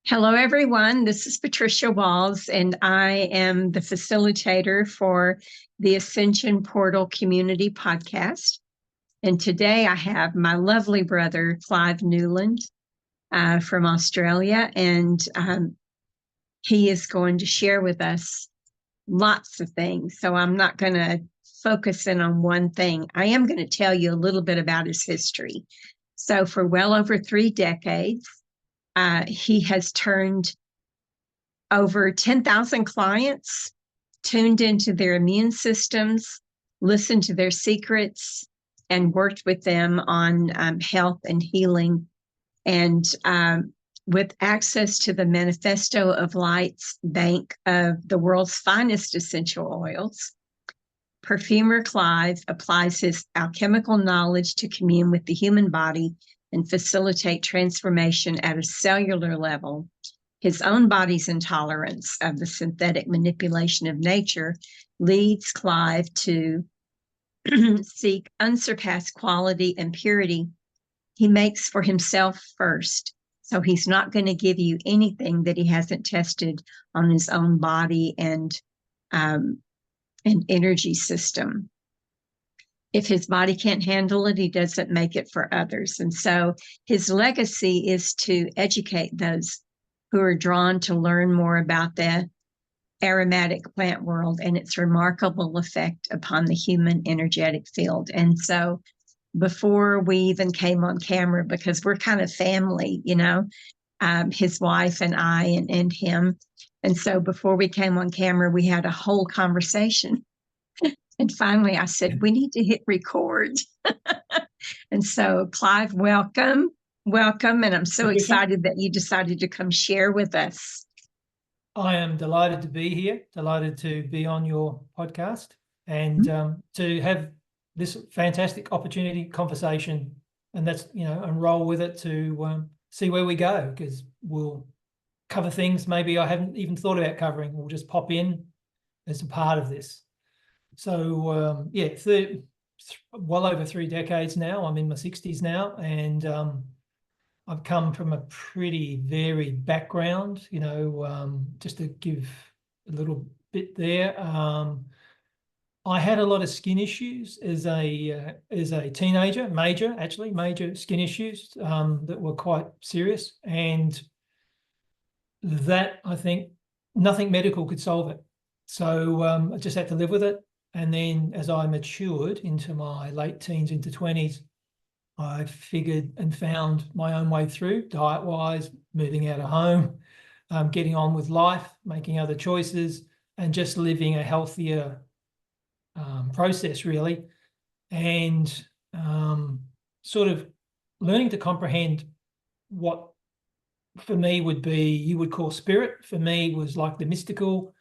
Hello, everyone. This is Patricia Walls, and I am the facilitator for the Ascension Portal Community Podcast. And today I have my lovely brother, Clive Newland, from Australia, and he is going to share with us lots of things. So I'm not going to focus in on one thing. I am going to tell you a little bit about his history. So for well over 3 decades, he has turned over 10,000 clients, tuned into their immune systems, listened to their secrets, and worked with them on health and healing. And with access to the Manifesto of Light's bank of the world's finest essential oils, perfumer Clive applies his alchemical knowledge to commune with the human body and facilitate transformation at a cellular level. His own body's intolerance of the synthetic manipulation of nature leads Clive to seek unsurpassed quality and purity. He makes for himself first. So he's not going to give you anything that he hasn't tested on his own body and energy system. If his body can't handle it, he doesn't make it for others. And so his legacy is to educate those who are drawn to learn more about the aromatic plant world and its remarkable effect upon the human energetic field. And so before we even came on camera, because we're kind of family, his wife and I and him. And so before we came on camera, we had a whole conversation. And finally, I said, we need to hit record. And so, Clive, welcome. Welcome. And I'm so excited that you decided to come share with us. I am delighted to be here, delighted to be on your podcast and to have this fantastic opportunity, conversation, and that's, and roll with it to see where we go, because we'll cover things maybe I haven't even thought about covering. We'll just pop in as a part of this. So, well over 3 decades now. I'm in my 60s now, and I've come from a pretty varied background, just to give a little bit there. I had a lot of skin issues as a teenager, major skin issues that were quite serious, and that, I think, nothing medical could solve it. So I just had to live with it. And then as I matured into my late teens, into 20s, I figured and found my own way through, diet-wise, moving out of home, getting on with life, making other choices, and just living a healthier process, really. And sort of learning to comprehend what for me would be, you would call spirit. For me was like the mystical,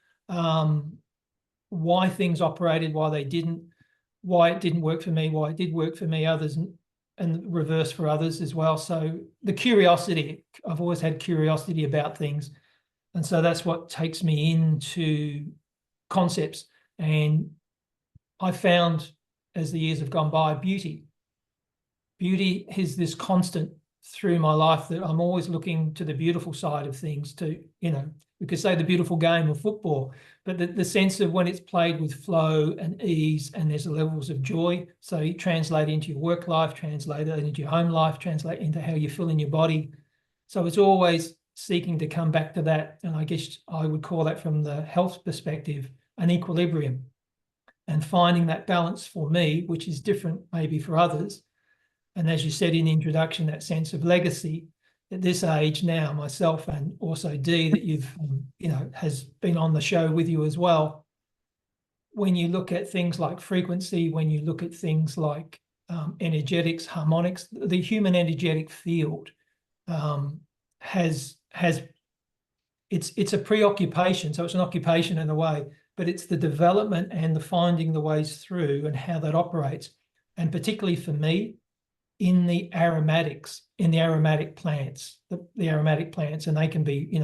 why things operated, why they didn't, why it didn't work for me, why it did work for me, others, and reverse for others as well. So the curiosity, I've always had curiosity about things. And so that's what takes me into concepts. And I found, as the years have gone by, beauty. Beauty is this constant through my life, that I'm always looking to the beautiful side of things, to, we could say the beautiful game of football, but the sense of when it's played with flow and ease, and there's levels of joy. So you translate into your work life, translate it into your home life, translate into how you feel in your body. So it's always seeking to come back to that. And I guess I would call that, from the health perspective, an equilibrium, and finding that balance for me, which is different maybe for others. And as you said in the introduction, that sense of legacy at this age now, myself and also Dee, that you've, has been on the show with you as well. When you look at things like frequency, when you look at things like energetics, harmonics, the human energetic field it's a preoccupation. So it's an occupation in a way, but it's the development and the finding the ways through and how that operates. And particularly for me, in the aromatics, in the aromatic plants, the aromatic plants, and they can be,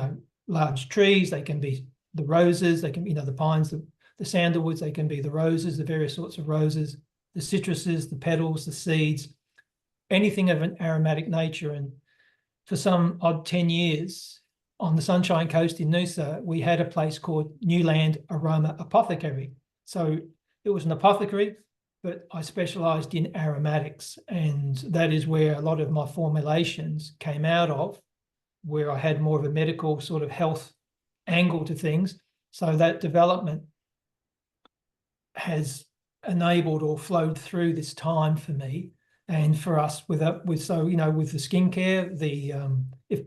large trees, they can be the roses, they can be, the pines, the sandalwoods, they can be the roses, the various sorts of roses, the citruses, the petals, the seeds, anything of an aromatic nature. And for some odd 10 years, on the Sunshine Coast in Noosa, we had a place called Newland Aroma Apothecary. So it was an apothecary, but I specialised in aromatics, and that is where a lot of my formulations came out of, where I had more of a medical sort of health angle to things. So that development has enabled or flowed through this time for me and for us with the skincare, if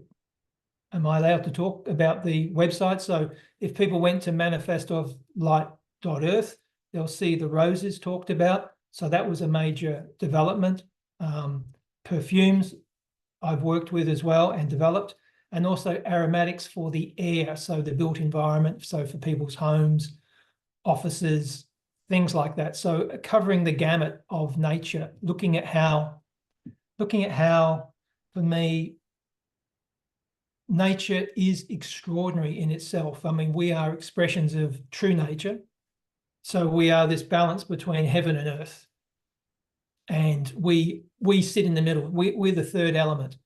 am I allowed to talk about the website? So if people went to manifestooflight.earth, they'll see the roses talked about. So that was a major development. Perfumes I've worked with as well and developed, and also aromatics for the air, so the built environment, so for people's homes, offices, things like that. So covering the gamut of nature, looking at how, for me, nature is extraordinary in itself. I mean, we are expressions of true nature. So we are this balance between heaven and earth. And we sit in the middle. We're the third element.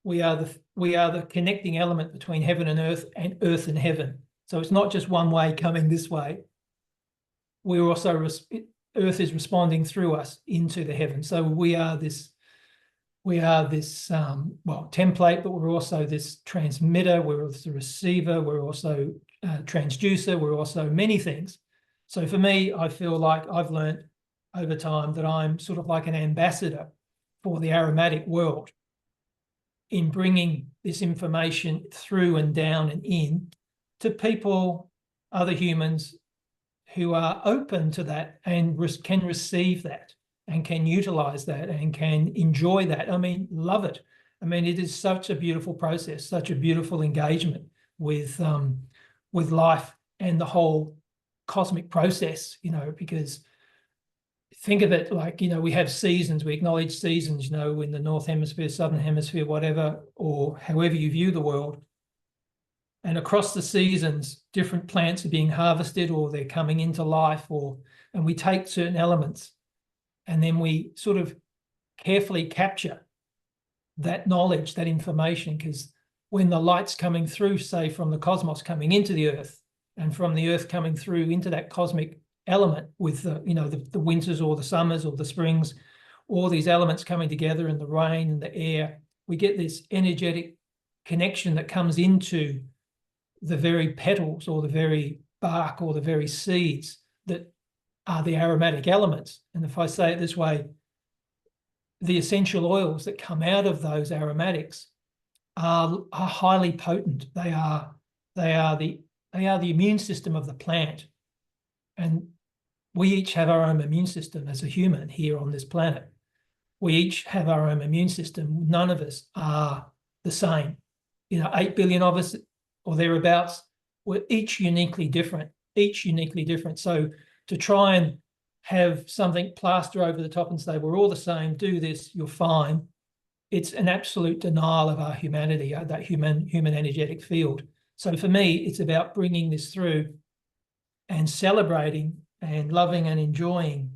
We are the connecting element between heaven and earth and heaven. So it's not just one way coming this way. We're also, earth is responding through us into the heaven. So we are this template, but we're also this transmitter, we're also receiver, we're also transducer, we're also many things. So for me, I feel like I've learned over time that I'm sort of like an ambassador for the aromatic world in bringing this information through and down and in to people, other humans who are open to that and can receive that and can utilize that and can enjoy that. I mean, love it. I mean, it is such a beautiful process, such a beautiful engagement with life and the whole cosmic process, because think of it like, we have seasons, we acknowledge seasons, in the North Hemisphere, Southern Hemisphere, whatever, or however you view the world. And across the seasons, different plants are being harvested or they're coming into life, and we take certain elements and then we sort of carefully capture that knowledge, that information, because when the light's coming through, say from the cosmos coming into the earth and from the earth coming through into that cosmic element with the winters or the summers or the springs, all these elements coming together in the rain and the air, we get this energetic connection that comes into the very petals or the very bark or the very seeds that are the aromatic elements. And if I say it this way, the essential oils that come out of those aromatics are highly potent. They are the immune system of the plant. And we each have our own immune system as a human here on this planet. We each have our own immune system. None of us are the same. 8 billion of us or thereabouts, we're each uniquely different. So to try and have something plaster over the top and say, we're all the same, do this, you're fine, it's an absolute denial of our humanity, that human energetic field. So for me, it's about bringing this through and celebrating and loving and enjoying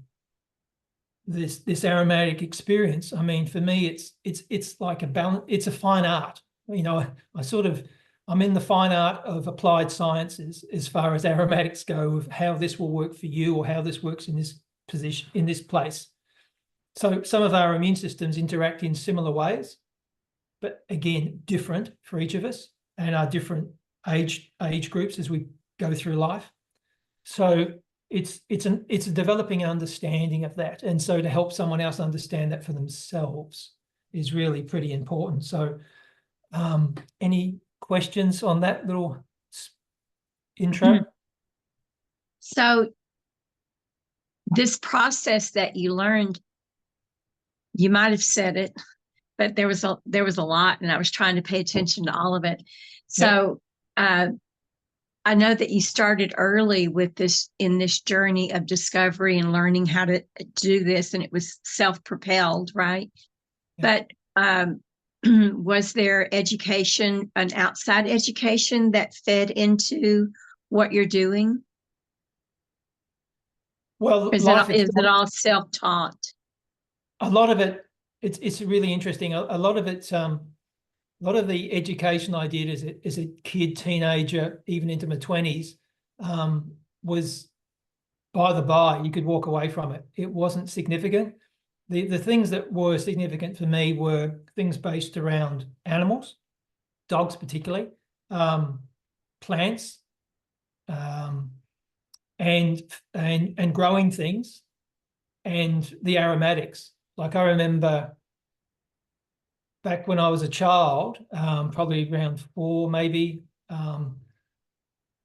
this aromatic experience. I mean, for me, it's like a balance. It's a fine art. I'm in the fine art of applied sciences as far as aromatics go, of how this will work for you or how this works in this position, in this place. So some of our immune systems interact in similar ways, but again, different for each of us and our different age groups as we go through life. So it's a developing understanding of that. And so to help someone else understand that for themselves is really pretty important. So any questions on that little intro? So this process that you learned, you might have said it, but there was a lot, and I was trying to pay attention to all of it. So I know that you started early with this journey of discovery and learning how to do this, and it was self-propelled, right? Yeah. But was there education, an outside education that fed into what you're doing? Well, is it all self-taught? A lot of it, it's really interesting. A lot of it, lot of the education I did as a kid, teenager, even into my 20s, was by the by. You could walk away from it. It wasn't significant. The things that were significant for me were things based around animals, dogs particularly, plants, and growing things, and the aromatics. Like I remember back when I was a child, probably around 4, maybe,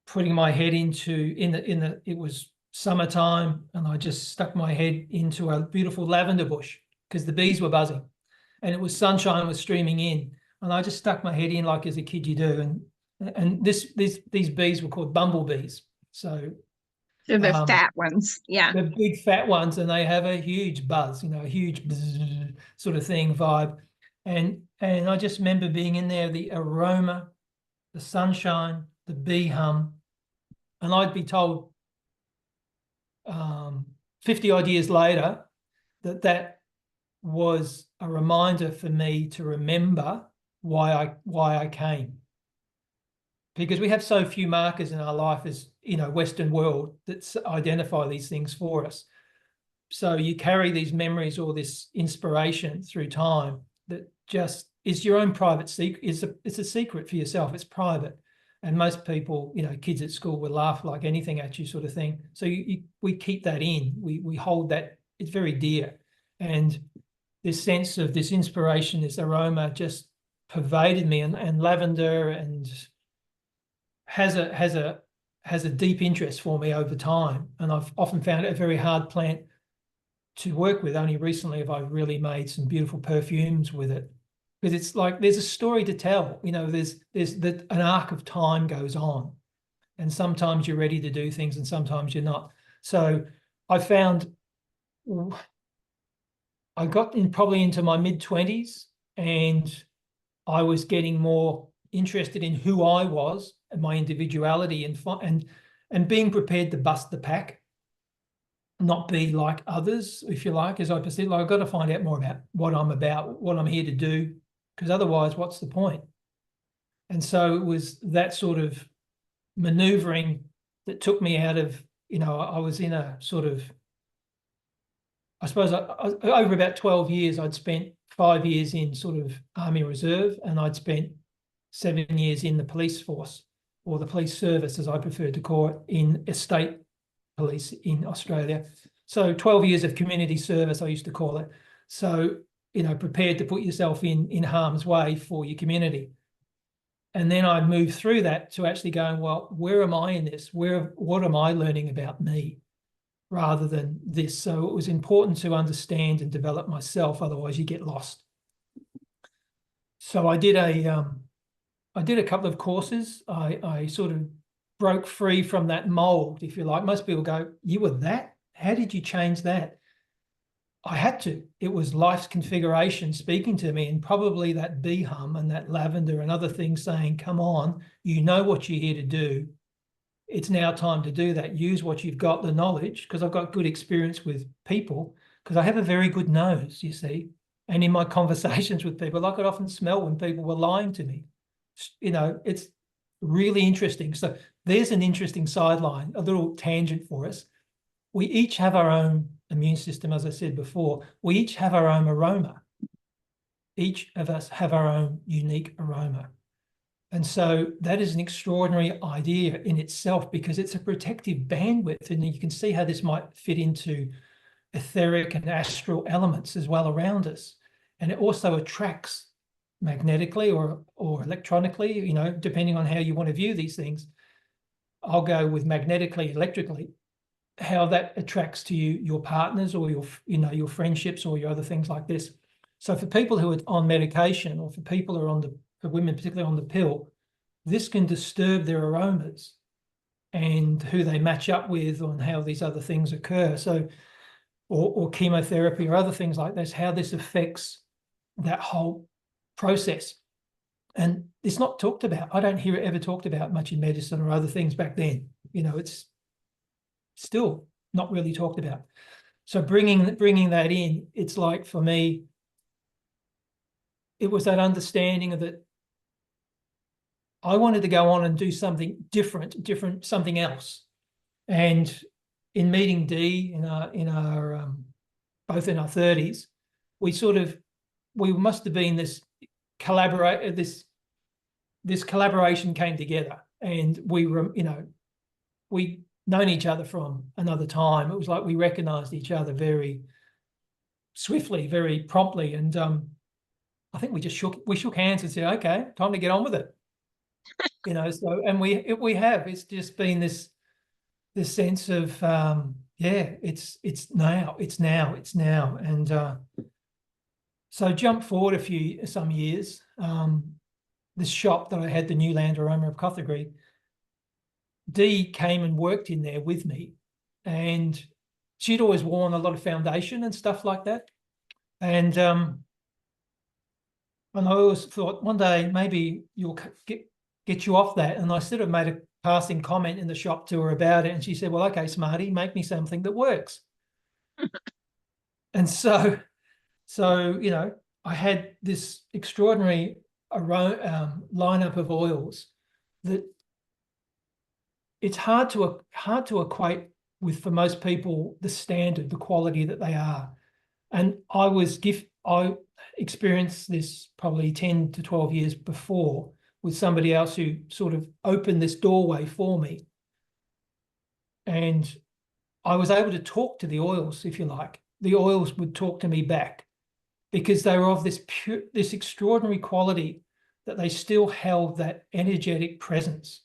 putting my head into it was summertime, and I just stuck my head into a beautiful lavender bush because the bees were buzzing, and it was sunshine was streaming in, and I just stuck my head in like as a kid you do, and these bees were called bumblebees. So the fat ones, yeah. the big fat ones, and they have a huge buzz, a huge bzz sort of thing vibe. And I just remember being in there, the aroma, the sunshine, the bee hum, and I'd be told 50 odd years later that was a reminder for me to remember why I came. Because we have so few markers in our life as, Western world that identify these things for us. So you carry these memories or this inspiration through time that just is your own private secret. It's a secret for yourself. It's private. And most people, kids at school will laugh like anything at you sort of thing. So we keep that in. We hold that. It's very dear. And this sense of this inspiration, this aroma just pervaded me, and lavender and has a deep interest for me over time. And I've often found it a very hard plant to work with. Only recently have I really made some beautiful perfumes with it. Because it's like there's a story to tell. There's an arc of time goes on. And sometimes you're ready to do things and sometimes you're not. So I found I got probably into my mid-20s, and I was getting more interested in who I was and my individuality, and being prepared to bust the pack, not be like others, if you like, as I perceive. Like I've got to find out more about, what I'm here to do, because otherwise, what's the point? And so it was that sort of maneuvering that took me out of, I was in a sort of, I suppose, over about 12 years, I'd spent 5 years in sort of Army Reserve, and I'd spent 7 years in the police force, or the police service, as I prefer to call it, in estate police in Australia. So 12 years of community service, I used to call it. So, prepared to put yourself in harm's way for your community. And then I moved through that to actually going, well, where am I in this? What am I learning about me rather than this? So it was important to understand and develop myself, otherwise you get lost. So I did a couple of courses. I sort of broke free from that mold, if you like. Most people go, you were that? How did you change that? I had to. It was life's configuration speaking to me, and probably that bee hum and that lavender and other things saying, come on, you know what you're here to do. It's now time to do that. Use what you've got, the knowledge, because I've got good experience with people, because I have a very good nose, you see. And in my conversations with people, I could often smell when people were lying to me. It's really interesting. So there's an interesting sideline, a little tangent for us. We each have our own immune system, as I said before. We each have our own aroma. Each of us have our own unique aroma. And so that is an extraordinary idea in itself, because it's a protective bandwidth. And you can see how this might fit into etheric and astral elements as well around us. And it also attracts magnetically or electronically, depending on how you want to view these things. I'll go with magnetically, electrically, how that attracts to you, your partners, or your friendships, or your other things like this. So for people who are on medication, or for people who are for women particularly on the pill, this can disturb their aromas and who they match up with, and how these other things occur. So, or chemotherapy or other things like this, how this affects that whole process. And it's not talked about. I don't hear it ever talked about much in medicine or other things back then. It's still not really talked about. So bringing that in, it's like, for me, it was that understanding of that I wanted to go on and do something different, something else. And in meeting Dee in our both in our 30s, we must have been this collaboration came together, and we were, we'd known each other from another time. It was like we recognized each other very swiftly, very promptly. And I think we shook hands and said, okay, time to get on with it. So, and we have, it's just been this sense of, it's now. And so jump forward some years, this shop that I had, the Newland Aroma of Cothagri, Dee came and worked in there with me, and she'd always worn a lot of foundation and stuff like that. And I always thought one day maybe you'll get you off that. And I sort of made a passing comment in the shop to her about it. And she said, well, okay, smarty, make me something that works. And so, I had this extraordinary lineup of oils that it's hard to equate with, for most people, the standard, the quality that they are. And I experienced this probably 10 to 12 years before with somebody else who sort of opened this doorway for me. And I was able to talk to the oils, if you like. The oils would talk to me back, because they were of this extraordinary quality that they still held that energetic presence.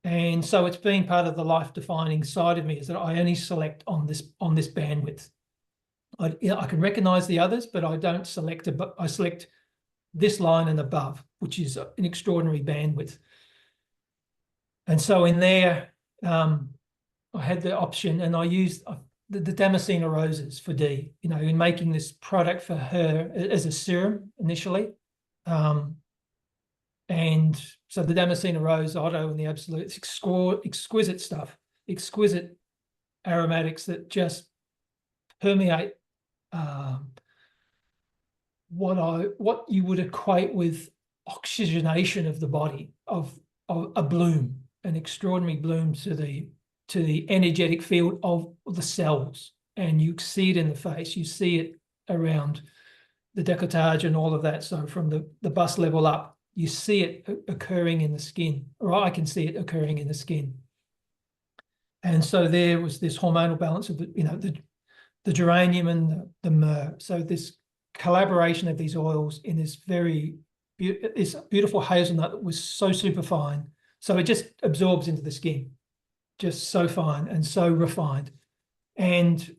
And so it's been part of the life-defining side of me, is that I only select on this bandwidth. I can recognize the others, but I don't select. I select this line and above, which is an extraordinary bandwidth. And so in there, I had the option, and I used the Damascena roses for Dee, in making this product for her as a serum initially. And so the Damascena rose, Otto, and the Absolute, it's exquisite stuff, exquisite aromatics that just permeate what you would equate with oxygenation of the body, of a bloom, an extraordinary bloom to the energetic field of the cells. And you see it in the face, you see it around the décolletage and all of that. So from the bust level up, you see it occurring in the skin, or I can see it occurring in the skin. And so there was this hormonal balance of the geranium and the myrrh. So this collaboration of these oils in this this beautiful hazelnut that was so super fine. So it just absorbs into the skin, just so fine and so refined. And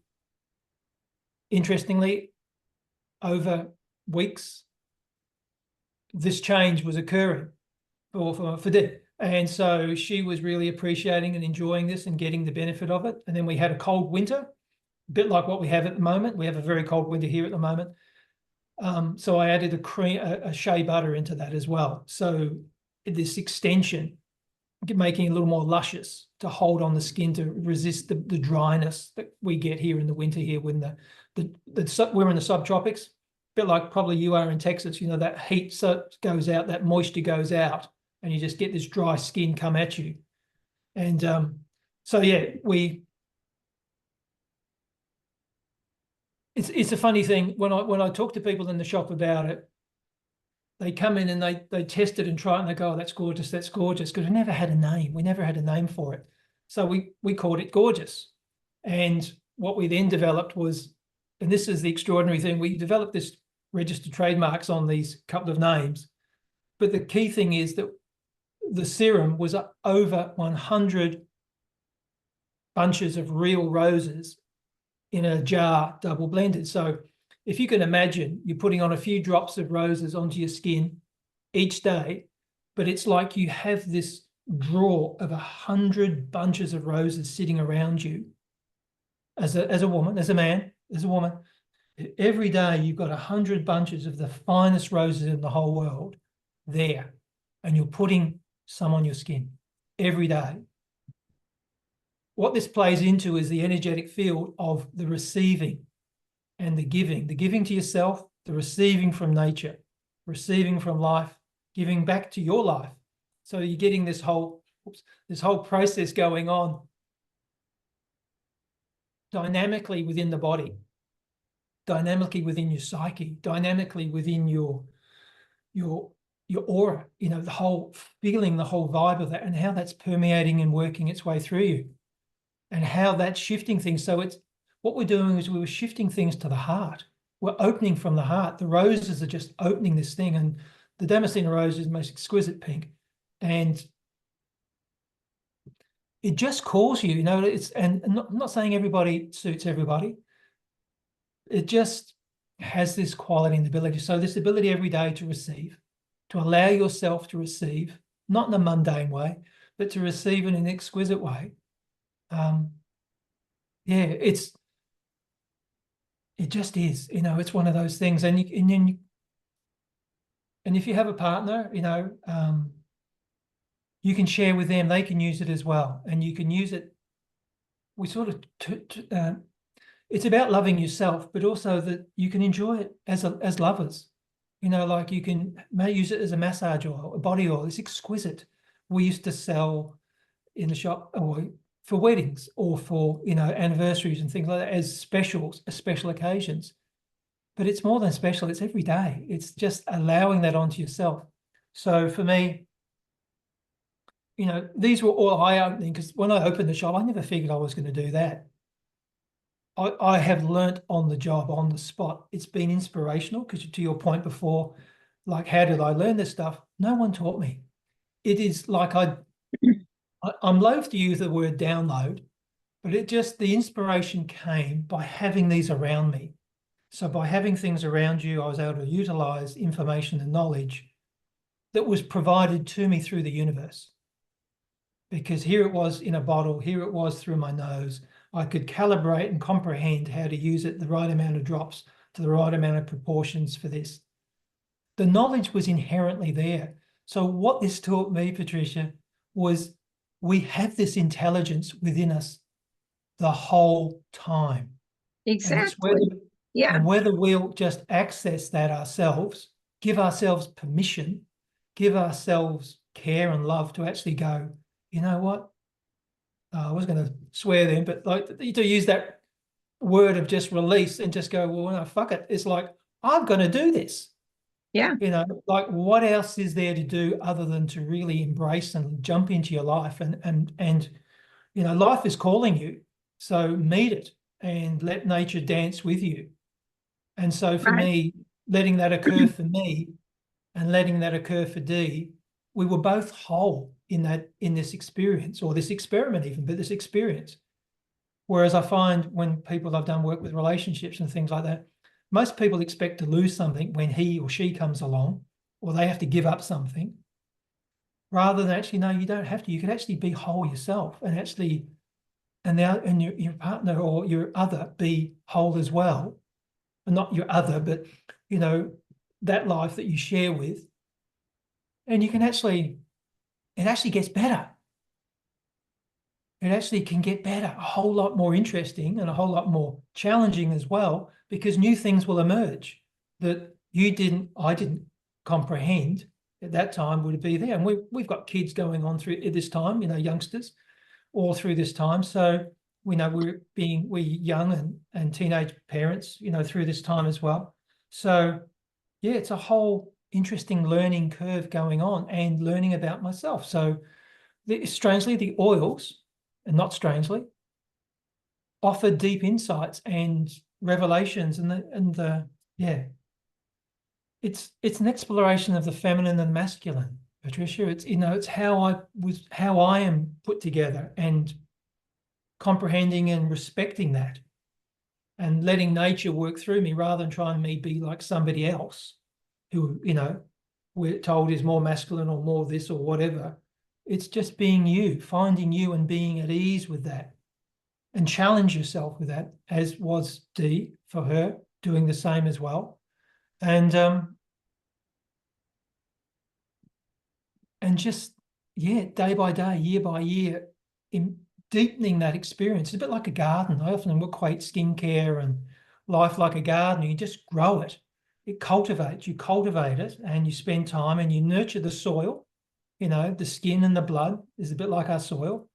interestingly, over weeks, this change was occurring for Dee. And so she was really appreciating and enjoying this and getting the benefit of it. And then we had a cold winter, a bit like what we have at the moment. We have a very cold winter here at the moment. So I added a shea butter into that as well. So this extension, making it a little more luscious to hold on the skin, to resist the dryness that we get here in the winter here when we're in the subtropics. Bit like probably you are in Texas, that heat goes out, that moisture goes out, and you just get this dry skin come at you. And so yeah, it's a funny thing when I talk to people in the shop about it. They come in and they test it and try it, and they go, oh, that's gorgeous, because we never had a name. We never had a name for it. So we called it Gorgeous. And what we then developed was, and this is the extraordinary thing, we developed this registered trademarks on these couple of names. But the key thing is that the serum was over 100 bunches of real roses in a jar, double blended. So if you can imagine, you're putting on a few drops of roses onto your skin each day, but it's like you have this drawer of 100 bunches of roses sitting around you as a woman, as a man, as a woman. Every day you've got 100 bunches of the finest roses in the whole world there, and you're putting some on your skin every day. What this plays into is the energetic field of the receiving and the giving to yourself, the receiving from nature, receiving from life, giving back to your life. So you're getting this whole process going on dynamically within the body, dynamically within your psyche, dynamically within your aura, the whole feeling, the whole vibe of that, and how that's permeating and working its way through you, and how that's shifting things. So it's what we're doing is we were shifting things to the heart. We're opening from the heart. The roses are just opening this thing, and the Damascene rose is the most exquisite pink, and it just calls you. And I'm not saying everybody suits everybody. It just has this quality and ability. So this ability every day to receive, to allow yourself to receive, not in a mundane way, but to receive in an exquisite way. It just is, it's one of those things. And if you have a partner, you can share with them, they can use it as well. And you can use it. We sort of, it's about loving yourself, but also that you can enjoy it as lovers. Like you can use it as a massage oil, a body oil. It's exquisite. We used to sell in the shop or for weddings or for, anniversaries and things like that as specials, as special occasions. But it's more than special. It's every day. It's just allowing that onto yourself. So for me, these were all eye-opening, because when I opened the shop, I never figured I was going to do that. I have learnt on the job, on the spot. It's been inspirational, because to your point before, like, how did I learn this stuff? No one taught me. It is like I'm loath to use the word download, but the inspiration came by having these around me. So by having things around you, I was able to utilize information and knowledge that was provided to me through the universe. Because here it was in a bottle, here it was through my nose. I could calibrate and comprehend how to use it, the right amount of drops to the right amount of proportions for this. The knowledge was inherently there. So what this taught me, Patricia, was we have this intelligence within us the whole time. Exactly. And whether we'll just access that ourselves, give ourselves permission, give ourselves care and love to actually go, you know what? I was going to swear then, but like to use that word of just release and just go, well, no, fuck it. It's like, I'm going to do this. Yeah. Like what else is there to do other than to really embrace and jump into your life and life is calling you. So meet it and let nature dance with you. And so for me, letting that occur for me and letting that occur for Dee, we were both whole in this experience, or this experiment even, but this experience. Whereas I find when people I've done work with relationships and things like that, most people expect to lose something when he or she comes along, or they have to give up something, rather than actually, no, you don't have to. You can actually be whole yourself and actually, and your partner or your other be whole as well. And not your other, but, that life that you share with. And you can it actually gets better. It actually can get better, a whole lot more interesting and a whole lot more challenging as well, because new things will emerge that I didn't comprehend at that time would be there. And we've got kids going on through this time, youngsters all through this time. So we know we're young and teenage parents, through this time as well. So yeah, it's a whole interesting learning curve going on and learning about myself. So strangely, the oils, and not strangely, offer deep insights and revelations it's an exploration of the feminine and masculine, Patricia. It's how I am put together, and comprehending and respecting that and letting nature work through me rather than trying me be like somebody else who, we're told is more masculine or more this or whatever. It's just being you, finding you and being at ease with that, and challenge yourself with that, as was Dee for her, doing the same as well. And just, day by day, year by year, in deepening that experience. It's a bit like a garden. I often equate skincare and life like a garden. You just grow it. you cultivate it, and you spend time and you nurture the soil, the skin and the blood is a bit like our soil,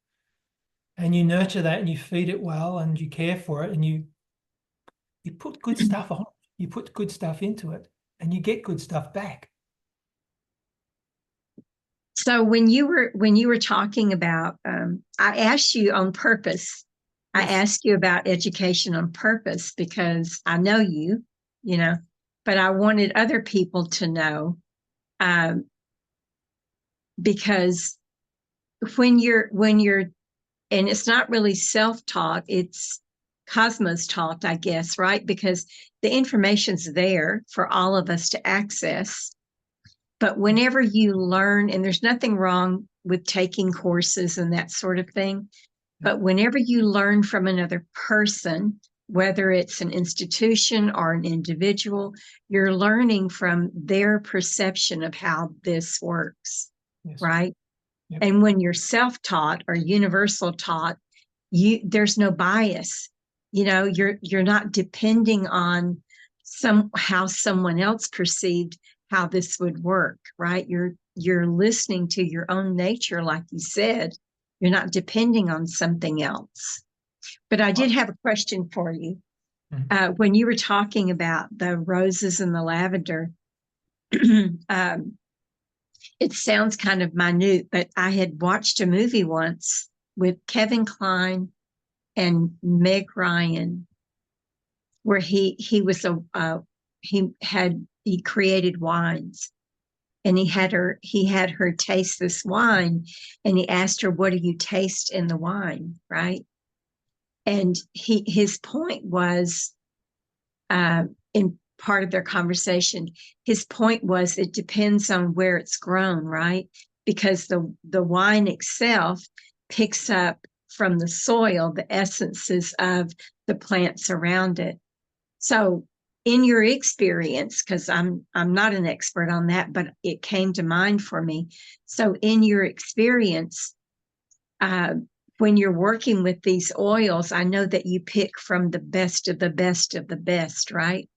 and you nurture that and you feed it well and you care for it, and you put good stuff on it, you put good stuff into it, and you get good stuff back. So when you were talking about, I asked you on purpose. I asked you about education on purpose because I know you, but I wanted other people to know, because when you're, and it's not really self-taught, it's cosmos taught, I guess, right? Because the information's there for all of us to access. But whenever you learn, and there's nothing wrong with taking courses and that sort of thing, but whenever you learn from another person, whether it's an institution or an individual, you're learning from their perception of how this works, right? Yep. And when you're self-taught or universal taught, there's no bias. You're not depending on how someone else perceived how this would work, right? You're listening to your own nature, like you said. You're not depending on something else. But I did have a question for you. Mm-hmm. When you were talking about the roses and the lavender, it sounds kind of minute, but I had watched a movie once with Kevin Kline and Meg Ryan, where he created wines, and he had her taste this wine, and he asked her, "What do you taste in the wine?" Right? And his point was, in part of their conversation, his point was it depends on where it's grown, right? Because the wine itself picks up from the soil the essences of the plants around it. So in your experience, because I'm not an expert on that, but it came to mind for me. So in your experience, when you're working with these oils, I know that you pick from the best of the best of the best, right?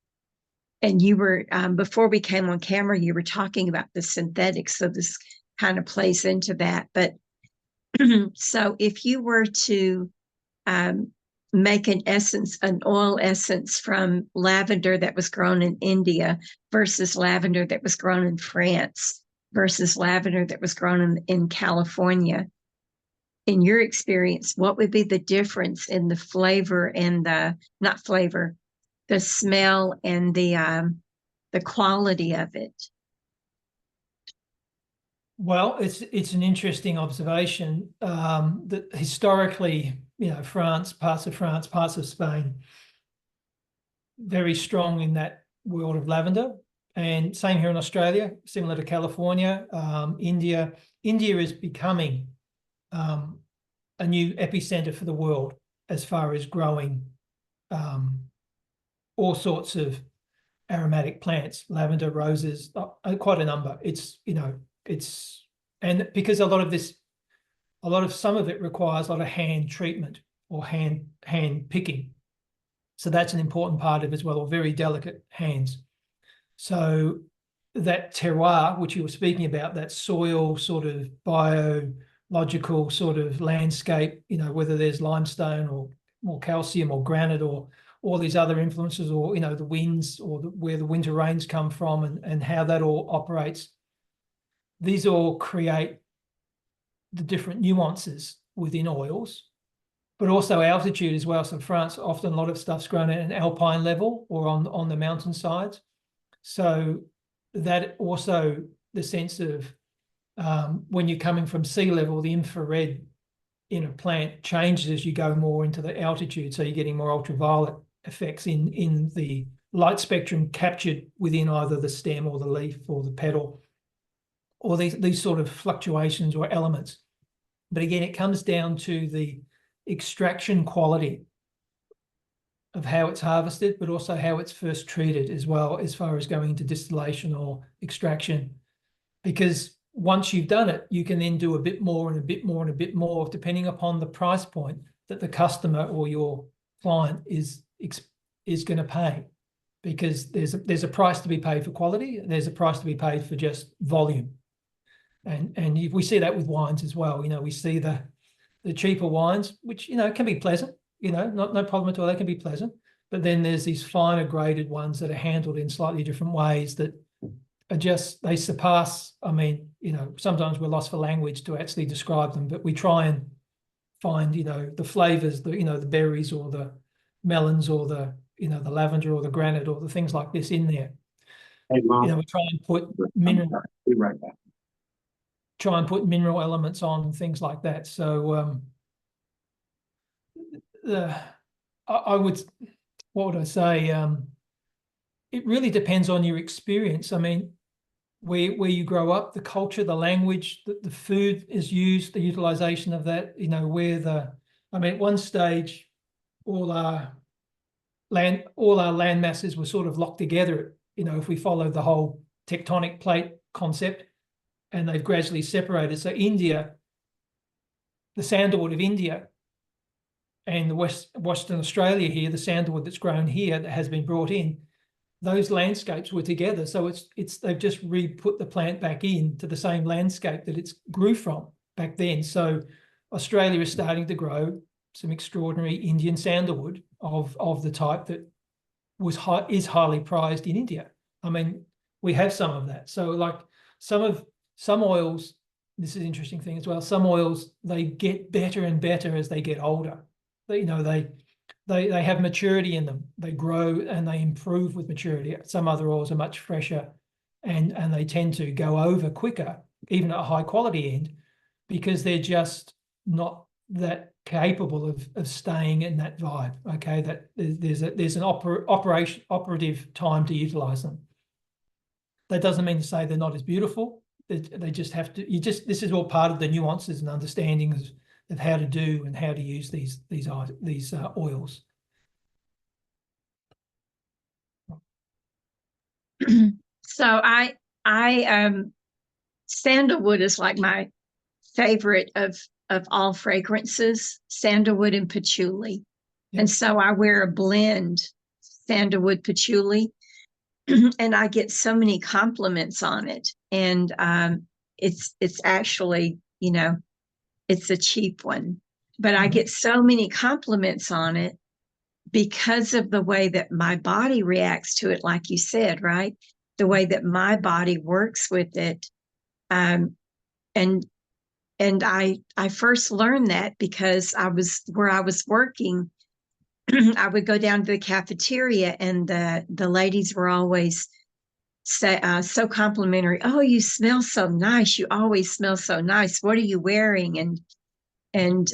And you were, before we came on camera, you were talking about the synthetics, so this kind of plays into that. But so if you were to make an oil essence from lavender that was grown in India versus lavender that was grown in France versus lavender that was grown in California, in your experience, what would be the difference in the flavor and the smell and the quality of it? Well, it's an interesting observation that historically, France, parts of Spain, very strong in that world of lavender, and same here in Australia, similar to California. India is becoming a new epicenter for the world as far as growing all sorts of aromatic plants, lavender, roses, quite a number. And because some of it requires a lot of hand treatment or hand picking. So that's an important part of it as well, or very delicate hands. So that terroir, which you were speaking about, that soil sort of biological sort of landscape, whether there's limestone or more calcium or granite or all these other influences, or, the winds or where the winter rains come from, and how that all operates. These all create the different nuances within oils, but also altitude as well. So France, often a lot of stuff's grown at an alpine level or on the mountainsides. So that also, the sense of when you're coming from sea level, the infrared in a plant changes as you go more into the altitude. So you're getting more ultraviolet effects in the light spectrum captured within either the stem or the leaf or the petal, or these sort of fluctuations or elements. But again, it comes down to the extraction quality of how it's harvested, but also how it's first treated as well, as far as going into distillation or extraction. Because once you've done it, you can then do a bit more and a bit more and a bit more, depending upon the price point that the customer or your client is going to pay. because there's a price to be paid for quality. There's a price to be paid for just volume. And we see that with wines as well. We see the cheaper wines, which, can be pleasant, no problem at all. They can be pleasant. But then there's these finer graded ones that are handled in slightly different ways that are they surpass. I mean, sometimes we're lost for language to actually describe them, but we try and find, the flavors, the berries or the melons or the lavender or the granite or the things like this in there. Hey, Mom. We try and put mineral. Be right back. Try and put mineral elements on, things like that. So what would I say? It really depends on your experience. I mean, where you grow up, the culture, the language, the food is used, the utilization of that, at one stage, all our land masses were sort of locked together, if we follow the whole tectonic plate concept, and they've gradually separated. So India, the sandalwood of India, and the Western Australia here, the sandalwood that's grown here that has been brought in, those landscapes were together. So they've just re-put the plant back into the same landscape that it's grew from back then. So Australia is starting to grow some extraordinary Indian sandalwood of the type that is highly prized in India. I mean, we have some of that. So like some oils, this is an interesting thing as well. Some oils, they get better and better as they get older. They have maturity in them. They grow and they improve with maturity. Some other oils are much fresher and they tend to go over quicker, even at a high quality end, because they're just not that capable of staying in that vibe. Okay, that there's an operative time to utilize them. That doesn't mean to say they're not as beautiful. They just have to. This is all part of the nuances and understandings of how to do and how to use these oils. So I sandalwood is like my favorite of all fragrances, sandalwood and patchouli. Yep. And so I wear a blend, sandalwood, patchouli, and I get so many compliments on it. And it's actually, it's a cheap one, but I get so many compliments on it because of the way that my body reacts to it, like you said, right? The way that my body works with it. And I first learned that because where I was working, I would go down to the cafeteria and the ladies were always so complimentary. Oh, you smell so nice. You always smell so nice. What are you wearing? And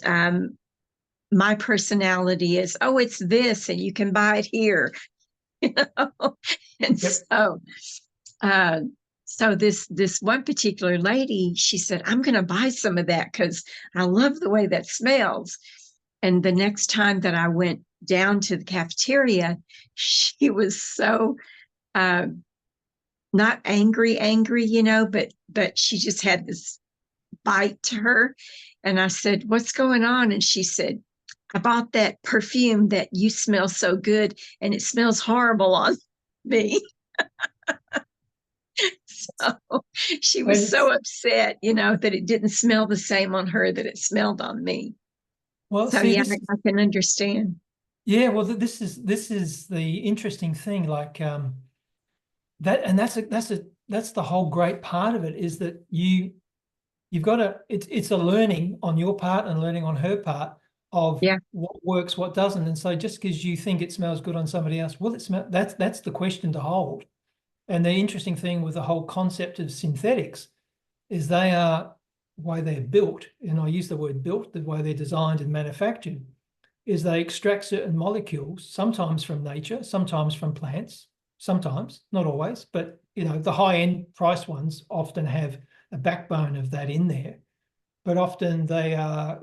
my personality is, oh, it's this, and you can buy it here. And yep. So this one particular lady, she said, I'm going to buy some of that because I love the way that smells. And the next time that I went down to the cafeteria, she was so not angry, but she just had this bite to her. And I said, what's going on? And she said, I bought that perfume that you smell so good and it smells horrible on me. So she was so upset, that it didn't smell the same on her that it smelled on me. Well, so yeah, I can understand. Yeah, well, this is the interesting thing, like that, and that's the whole great part of it, is that you've got to, it's a learning on your part and learning on her part of what works, what doesn't. And so just because you think it smells good on somebody else, will it smell? That's the question to hold. And the interesting thing with the whole concept of synthetics is they are, the way they're built, and I use the word built, the way they're designed and manufactured, is they extract certain molecules, sometimes from nature, sometimes from plants, sometimes, not always, but the high-end price ones often have a backbone of that in there. But often they are,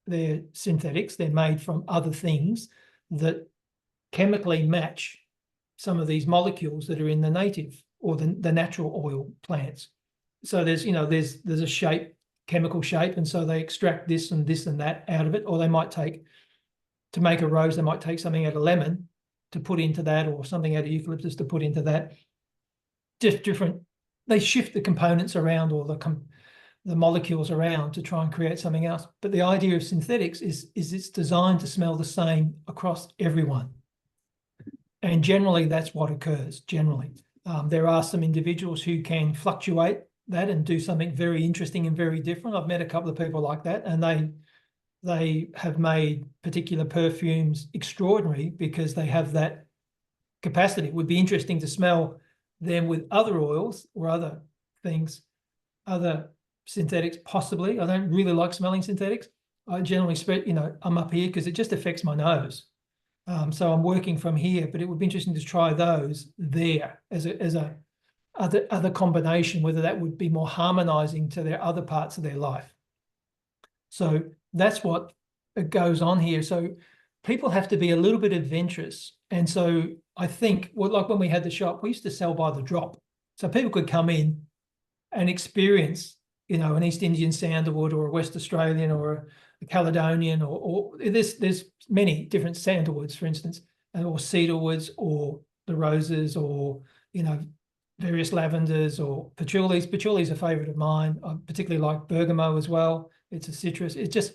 they're synthetics, they're made from other things that chemically match some of these molecules that are in the native or the natural oil plants. So there's a shape, chemical shape, and so they extract this and that out of it. Or they might take, to make a rose, they might take something out of lemon to put into that, or something out of eucalyptus to put into that. Just different. They shift the components around, or the molecules around to try and create something else. But the idea of synthetics is it's designed to smell the same across everyone. And generally, that's what occurs, generally. There are some individuals who can fluctuate that and do something very interesting and very different. I've met a couple of people like that, and they have made particular perfumes extraordinary because they have that capacity. It would be interesting to smell them with other oils or other things, other synthetics, possibly. I don't really like smelling synthetics. I generally I'm up here because it just affects my nose. So I'm working from here, but it would be interesting to try those there as a other combination, whether that would be more harmonizing to their other parts of their life. So that's what goes on here. So people have to be a little bit adventurous. And so I think, like when we had the shop, we used to sell by the drop. So people could come in and experience, an East Indian sandalwood, or a West Australian, or a Caledonian, or there's many different sandalwoods, for instance, or cedarwoods, or the roses, or, various lavenders, or patchoulis. Patchouli is a favorite of mine. I particularly like bergamot as well. It's a citrus. It's just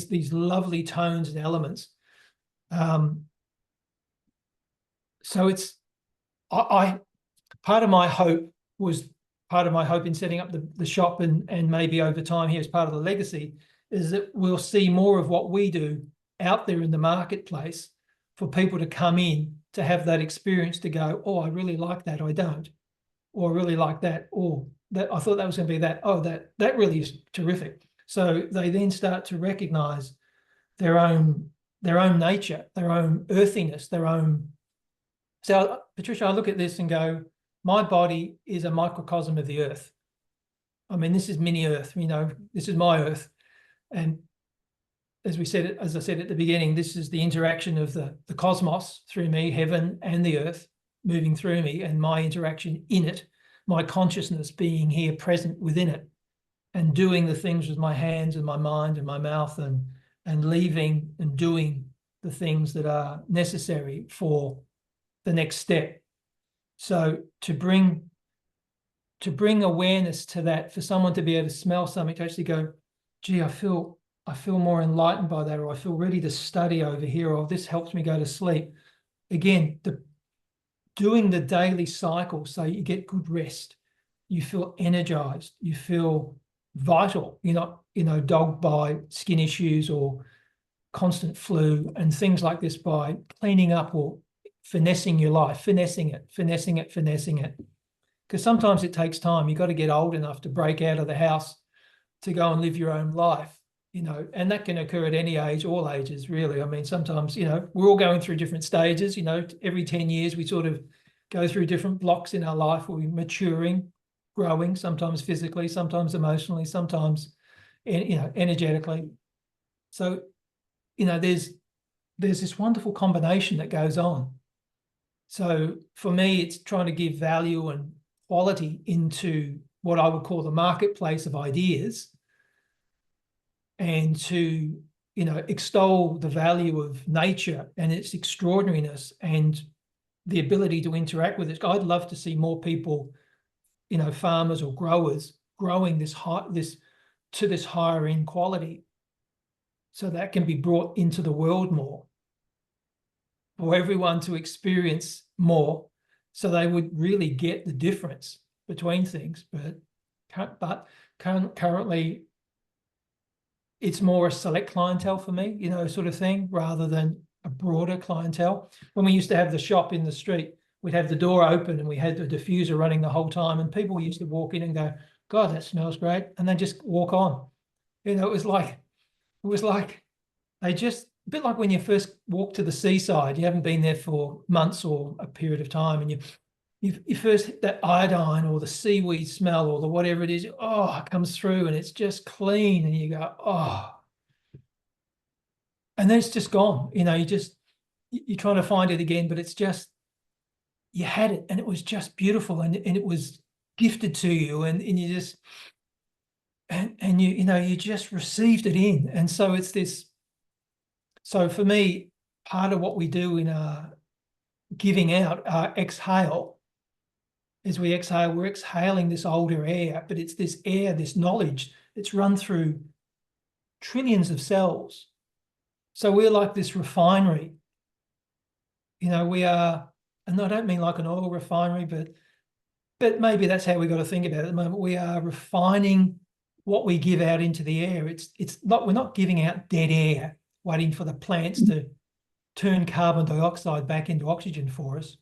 these lovely tones and elements. So it's part of my hope in setting up the shop, and maybe over time here as part of the legacy, is that we'll see more of what we do out there in the marketplace for people to come in to have that experience, to go, oh, I really like that, I don't, or I really like that, or that I thought that was going to be that, oh, that really is terrific. So they then start to recognize their own nature, their own earthiness, their own. So Patricia, I look at this and go, my body is a microcosm of the earth. I mean, this is mini earth, this is my earth. And as I said at the beginning, this is the interaction of the cosmos through me, heaven and the earth moving through me, and my interaction in it, my consciousness being here present within it, and doing the things with my hands and my mind and my mouth, and leaving and doing the things that are necessary for the next step. So to bring awareness to that, for someone to be able to smell something, to actually go, gee, I feel more enlightened by that, or I feel ready to study over here, or this helps me go to sleep. Again, doing the daily cycle, so you get good rest, you feel energized, you feel vital. You're not, dogged by skin issues or constant flu and things like this, by cleaning up or finessing your life, finessing it. Because sometimes it takes time. You've got to get old enough to break out of the house to go and live your own life, and that can occur at any age, all ages, really. I mean, sometimes, we're all going through different stages. Every 10 years we sort of go through different blocks in our life where we're maturing, growing, sometimes physically, sometimes emotionally, sometimes, energetically. So, there's this wonderful combination that goes on. So for me, it's trying to give value and quality into what I would call the marketplace of ideas, and to, extol the value of nature and its extraordinariness and the ability to interact with it. I'd love to see more people, farmers or growers, growing this higher end quality, so that can be brought into the world more, for everyone to experience more, so they would really get the difference between things. But currently, it's more a select clientele for me, sort of thing, rather than a broader clientele. When we used to have the shop in the street, we'd have the door open and we had the diffuser running the whole time, and people used to walk in and go, God, that smells great, and then just walk on. It was like they just, a bit like when you first walk to the seaside, you haven't been there for months or a period of time, and you first hit that iodine or the seaweed smell or the whatever it is, it comes through and it's just clean, and you go, and then it's just gone. You're trying to find it again, but it's just, you had it and it was just beautiful, and it was gifted to you, and you just, and you just received it in. And so it's this So for me, part of what we do in our giving out, our exhale, as we exhale, we're exhaling this older air, but it's this air, this knowledge that's run through trillions of cells. So we're like this refinery. We are, and I don't mean like an oil refinery, but maybe that's how we got to think about it at the moment. We are refining what we give out into the air. It's not, we're not giving out dead air, waiting for the plants to turn carbon dioxide back into oxygen for us.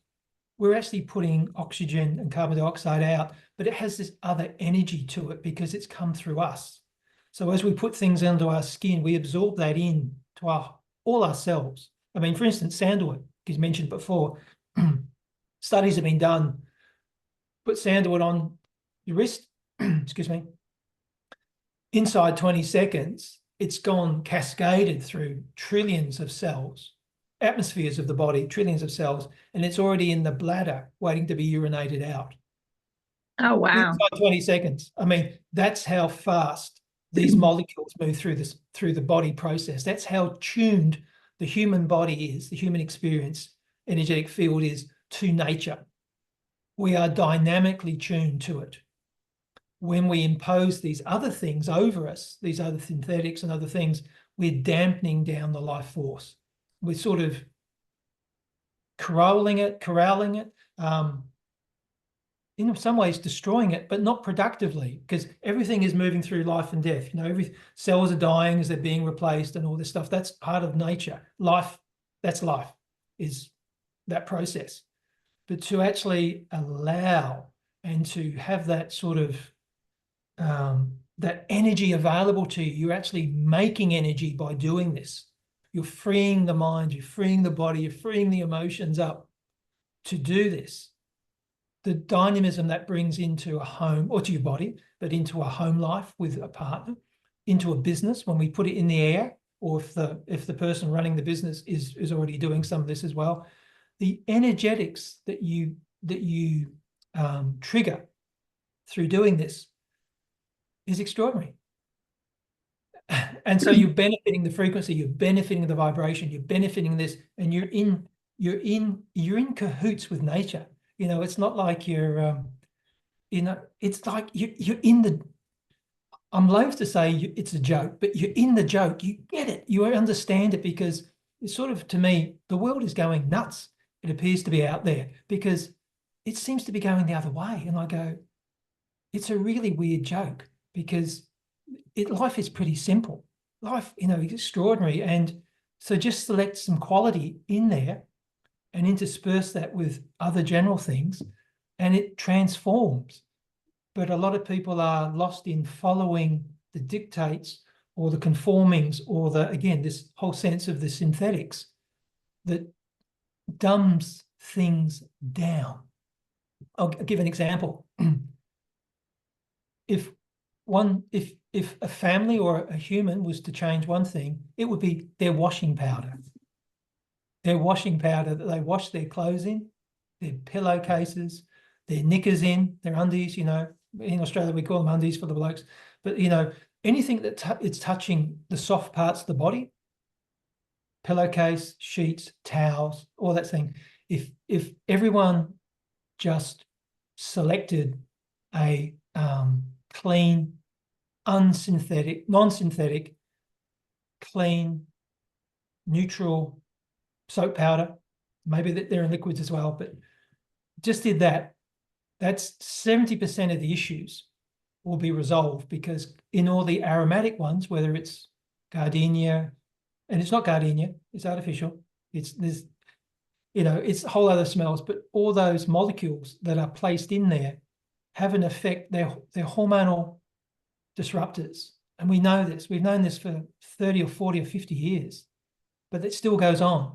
We're actually putting oxygen and carbon dioxide out, but it has this other energy to it because it's come through us. So as we put things under our skin, we absorb that in to all our cells. I mean, for instance, sandalwood, as mentioned before, studies have been done. Put sandalwood on your wrist, excuse me, inside 20 seconds, it's gone cascaded through trillions of cells, atmospheres of the body, trillions of cells, and it's already in the bladder waiting to be urinated out. Oh, wow. Inside 20 seconds. I mean, that's how fast these molecules move through the body process. That's how tuned the human body is, the human experience, energetic field is to nature. We are dynamically tuned to it. When we impose these other things over us, these other synthetics and other things, we're dampening down the life force. We're sort of corralling it, in some ways destroying it, but not productively, because everything is moving through life and death. Every cells are dying as they're being replaced and all this stuff. That's part of nature. Life, that's life, is that process. But to actually allow and to have that sort of that energy available to you, you're actually making energy by doing this. You're freeing the mind, you're freeing the body, you're freeing the emotions up to do this. The dynamism that brings into a home, or to your body, but into a home life with a partner, into a business when we put it in the air, or if the person running the business is already doing some of this as well, the energetics that you trigger through doing this is extraordinary. And so you're benefiting the frequency, you're benefiting the vibration, you're benefiting this, and you're in cahoots with nature. It's not like you're it's like you're in the, I'm loath to say it's a joke, but you're in the joke. You get it, you understand it, because it's sort of, to me, the world is going nuts. It appears to be out there because it seems to be going the other way. And I go, it's a really weird joke, because life is pretty simple. Life, is extraordinary. And so just select some quality in there and intersperse that with other general things, and it transforms. But a lot of people are lost in following the dictates or the conformings, or this whole sense of the synthetics that dumbs things down. I'll give an example. If a family or a human was to change one thing, it would be their washing powder. Their washing powder that they wash their clothes in, their pillowcases, their knickers in, their undies. In Australia we call them undies for the blokes. But anything that it's touching the soft parts of the body, pillowcase, sheets, towels, all that thing. If everyone just selected a clean, unsynthetic, non-synthetic, clean, neutral soap powder, maybe that they're in liquids as well, but just did that, that's 70% of the issues will be resolved, because in all the aromatic ones, whether it's gardenia, and it's not gardenia, it's artificial, it's a whole other smells, but all those molecules that are placed in there have an effect. They're hormonal disruptors. And we know this. We've known this for 30 or 40 or 50 years, but it still goes on.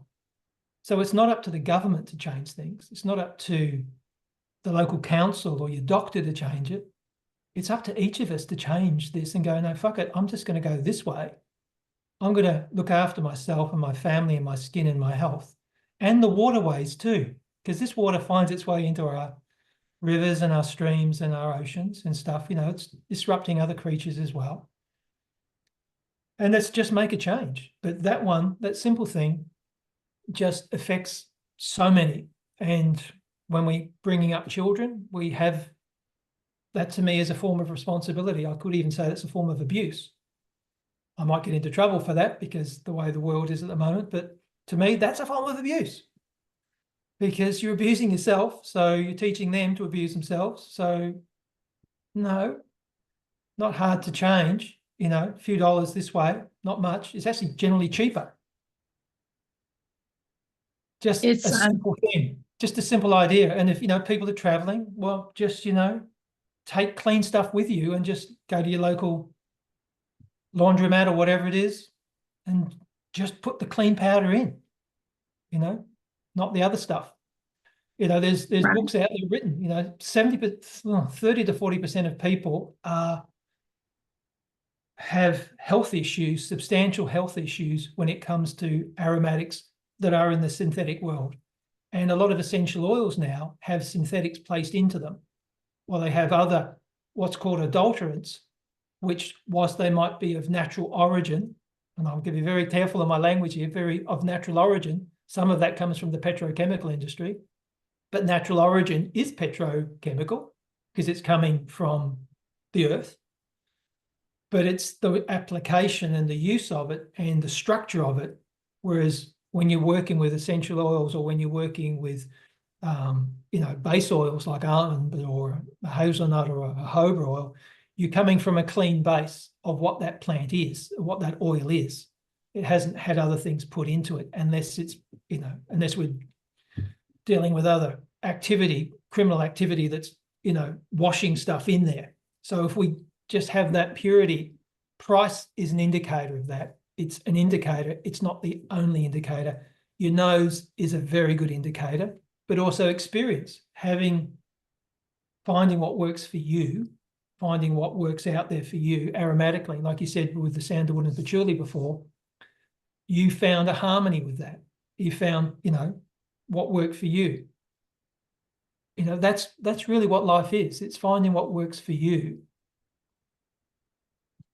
So it's not up to the government to change things. It's not up to the local council or your doctor to change it. It's up to each of us to change this and go, no, fuck it. I'm just going to go this way. I'm going to look after myself and my family and my skin and my health, and the waterways too, because this water finds its way into our rivers and our streams and our oceans and stuff. It's disrupting other creatures as well. And let's just make a change. But that simple thing just affects so many. And when we're bringing up children, we have that, to me, as a form of responsibility. I could even say that's a form of abuse. I might get into trouble for that because the way the world is at the moment, but to me, that's a form of abuse because you're abusing yourself. So you're teaching them to abuse themselves. So no, not hard to change, a few dollars this way, not much. It's actually generally cheaper. Just a simple thing, just a simple idea. And if, people are traveling, well, just, take clean stuff with you and just go to your local laundromat or whatever it is and just put the clean powder in, not the other stuff. There's right. Books out there written, 30 to 40% of people have health issues, substantial health issues when it comes to aromatics that are in the synthetic world. And a lot of essential oils now have synthetics placed into them. Well, they have other, what's called adulterants, which, whilst they might be of natural origin, and I'll be very careful in my language here, very of natural origin, some of that comes from the petrochemical industry, but natural origin is petrochemical because it's coming from the earth. But it's the application and the use of it and the structure of it. Whereas when you're working with essential oils or when you're working with, base oils like almond or a hazelnut or a jojoba oil, you're coming from a clean base of what that plant is, what that oil is. It hasn't had other things put into it unless it's, unless we're dealing with other activity, criminal activity that's, washing stuff in there. So if we just have that purity, price is an indicator of that. It's an indicator. It's not the only indicator. Your nose is a very good indicator, but also experience, finding what works for you, finding what works out there for you aromatically. Like you said with the sandalwood and patchouli before, you found a harmony with that. You found, what worked for you. That's really what life is. It's finding what works for you.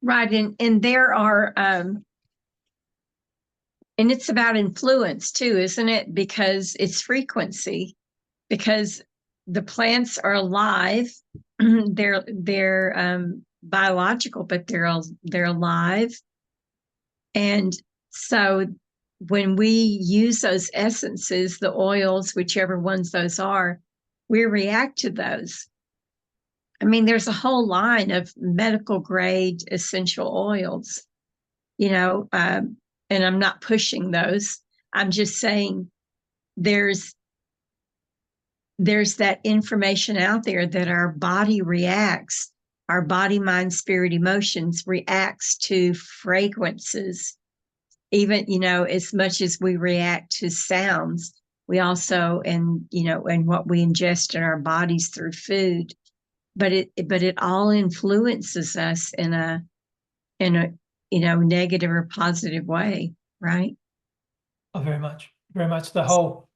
Right. And there are, and it's about influence too, isn't it? Because it's frequency, because the plants are alive. they're biological, but they're alive. And so when we use those essences, the oils, whichever ones those are, we react to those. I mean, there's a whole line of medical grade essential oils, and I'm not pushing those. I'm just saying there's that information out there that our body reacts, our body, mind, spirit, emotions reacts to fragrances. Even, as much as we react to sounds, we also, and what we ingest in our bodies through food, but it all influences us in a negative or positive way, right? Oh, very much, very much. The whole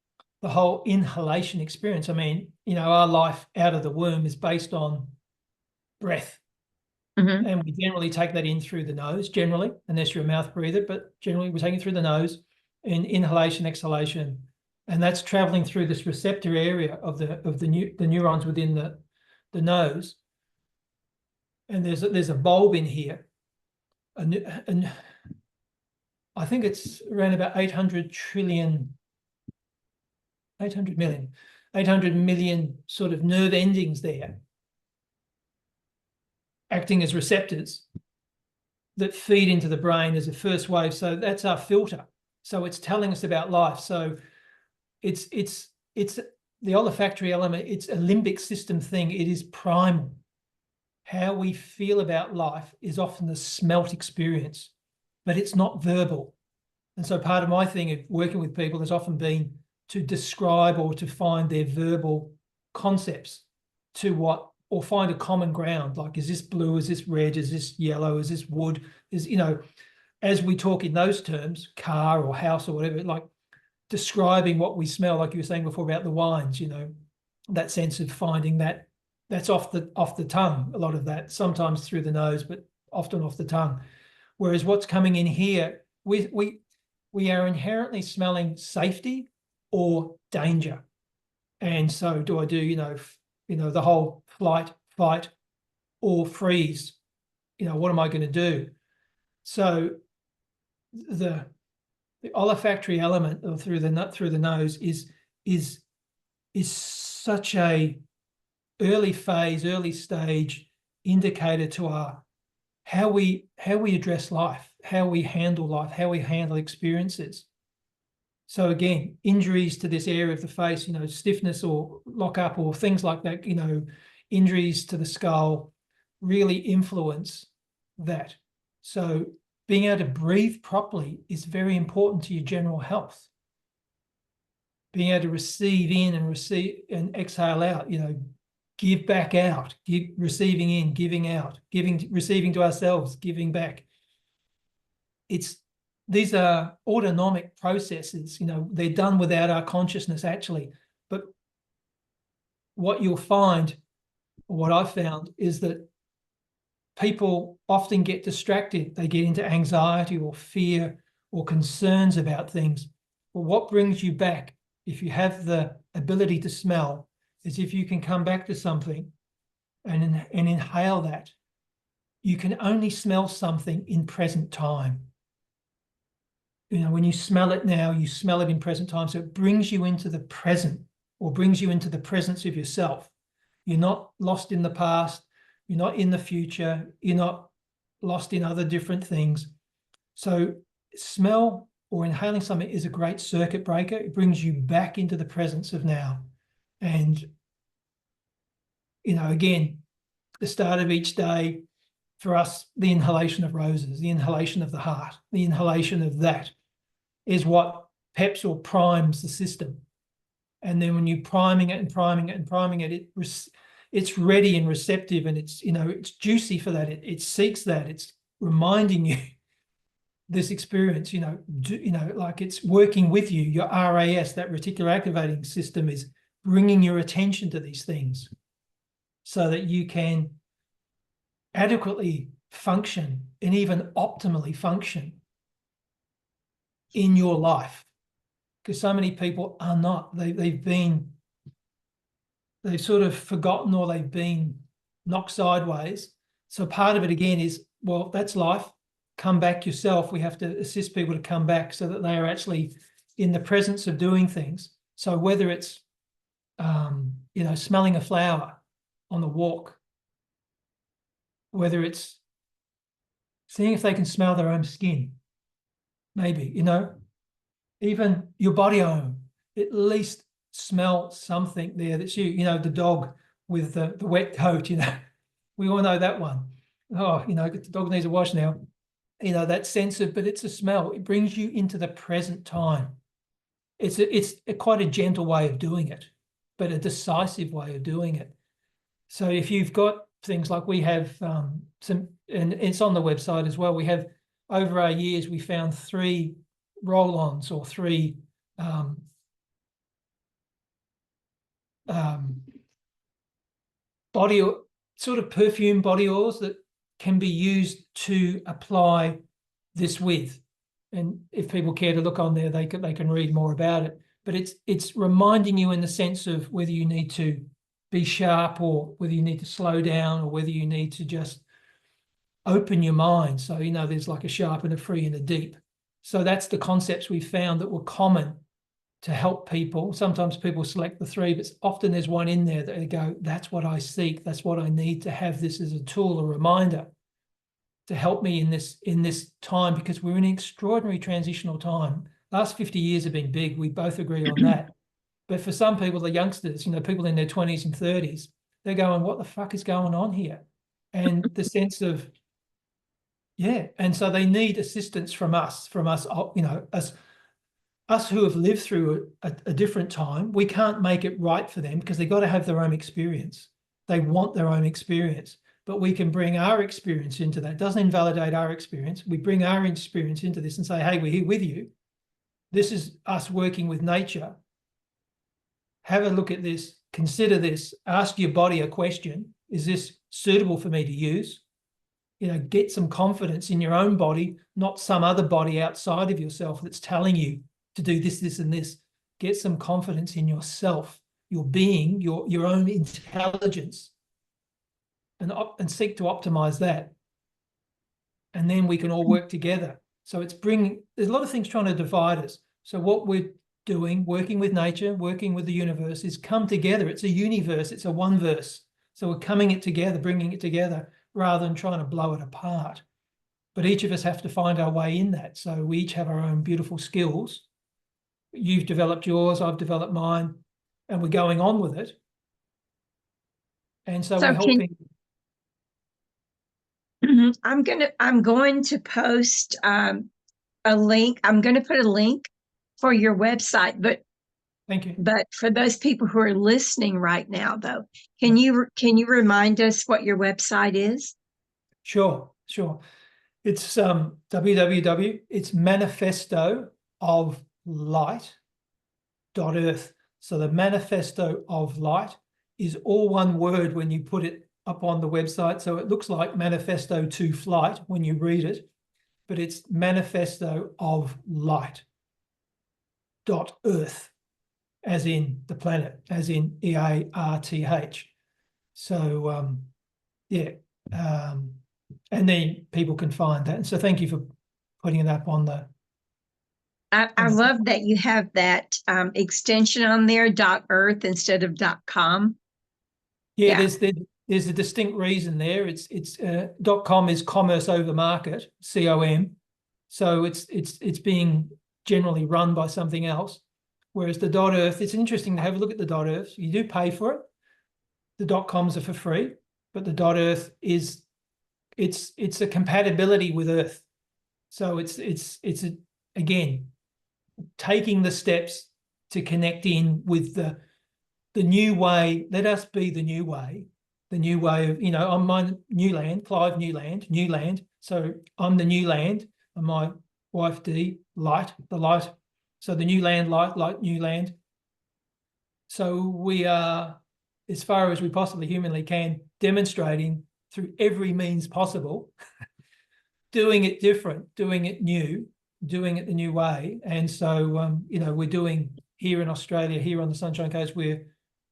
inhalation experience. I mean, our life out of the womb is based on breath. Mm-hmm. And we generally take that in through the nose, generally, unless you're a mouth breather, but generally we're taking it through the nose in inhalation, exhalation. And that's traveling through this receptor area of the neurons within the nose. And there's a bulb in here. And I think it's around about 800 million sort of nerve endings there, acting as receptors that feed into the brain as a first wave. So that's our filter. So it's telling us about life. So it's the olfactory element. It's a limbic system thing. It is primal. How we feel about life is often the smelt experience, but it's not verbal. And so part of my thing of working with people has often been to describe or to find their verbal concepts to what, or find a common ground. Like, is this blue? Is this red? Is this yellow? Is this wood? As we talk in those terms, car or house or whatever, like describing what we smell, like you were saying before about the wines, that sense of finding that's off the tongue, a lot of that, sometimes through the nose, but often off the tongue. Whereas what's coming in here, we are inherently smelling safety or danger. And so do I do, the whole flight, fight, or freeze? What am I going to do? So the olfactory element through the nose is such a early stage indicator to our how we address life, how we handle life, how we handle experiences. So again, injuries to this area of the face, stiffness or lock up or things like that, injuries to the skull really influence that. So being able to breathe properly is very important to your general health. Being able to receive in and exhale out, give back out, receiving in, giving out, receiving to ourselves, giving back. These are autonomic processes, they're done without our consciousness actually. But what you'll find, or what I've found, is that people often get distracted. They get into anxiety or fear or concerns about things. But what brings you back, if you have the ability to smell, is if you can come back to something and inhale that. You can only smell something in present time. When you smell it now, you smell it in present time. So it brings you into the present, or brings you into the presence of yourself. You're not lost in the past. You're not in the future. You're not lost in other different things. So smell or inhaling something is a great circuit breaker. It brings you back into the presence of now. And, again, the start of each day, for us, the inhalation of roses, the inhalation of the heart, the inhalation of that is what peps or primes the system. And then when you're priming it, it's ready and receptive, and it's juicy for that. It seeks that. It's reminding you this experience, like it's working with you. Your RAS, that reticular activating system, is bringing your attention to these things so that you can adequately function and even optimally function in your life. Because so many people are not. They've sort of forgotten, or they've been knocked sideways. So part of it again is, well, that's life. Come back yourself. We have to assist people to come back so that they are actually in the presence of doing things. So whether it's smelling a flower on the walk, whether it's seeing if they can smell their own skin, maybe, even your body odor, at least smell something there that's you, the dog with the wet coat, we all know that one. Oh, the dog needs a wash now. That sense of, but it's a smell. It brings you into the present time. It's quite a gentle way of doing it, but a decisive way of doing it. So if you've got things like we have some, and it's on the website as well, we have, over our years, we found 3 roll-ons or 3 body, sort of perfume body oils that can be used to apply this with. And if people care to look on there, they can read more about it. But it's reminding you in the sense of whether you need to be sharp, or whether you need to slow down, or whether you need to just open your mind. So, there's like a sharp and a free and a deep. So that's the concepts we found that were common to help people. Sometimes people select the 3, but often there's one in there that they go, that's what I seek. That's what I need to have this as a tool, a reminder to help me in this time, because we're in an extraordinary transitional time. Last 50 years have been big. We both agree on that. But for some people, the youngsters, people in their 20s and 30s, they're going, what the fuck is going on here? And the sense of, yeah. And so they need assistance from us, us who have lived through a different time. We can't make it right for them because they've got to have their own experience. They want their own experience, but we can bring our experience into that. It doesn't invalidate our experience. We bring our experience into this and say, hey, we're here with you. This is us working with nature. Have a look at this, consider this, ask your body a question. Is this suitable for me to use? get some confidence in your own body, not some other body outside of yourself that's telling you to do this, this, and this. Get some confidence in yourself, your being, your own intelligence, and seek to optimize that. And then we can all work together. So there's a lot of things trying to divide us. So what we're doing, working with nature, working with the universe, is come together. It's a universe, it's a one verse. So we're coming it together, bringing it together, rather than trying to blow it apart. But each of us have to find our way in that. So we each have our own beautiful skills. You've developed yours, I've developed mine, and we're going on with it. And so we're helping. I'm going to post a link. I'm going to put a link for your website, but Thank you. But for those people who are listening right now, though, can you remind us what your website is? Sure. It's www. It's Manifesto of Light.earth. So the Manifesto of Light is all one word when you put it up on the website. So it looks like Manifesto to Flight when you read it, but it's Manifesto of Light.earth, as in the planet, as in EARTH. So and then people can find that. And so thank you for putting it up on the. I love that you have that extension on there, .earth instead of .com. Yeah. There's a distinct reason there. It's .com is commerce over market, COM. So it's being generally run by something else. Whereas the .earth, it's interesting to have a look at the .earth. You do pay for it. The .coms are for free, but the .earth is it's a compatibility with Earth. So it's again taking the steps to connect in with the new way. Let us be the new way of, I'm my new land, Clive Newland, new land. So I'm the new land, and my wife Dee, light, the light. So the new land, light, new land. So we are, as far as we possibly humanly can, demonstrating through every means possible, doing it different, doing it new, doing it the new way. And so, we're doing here in Australia, here on the Sunshine Coast, we're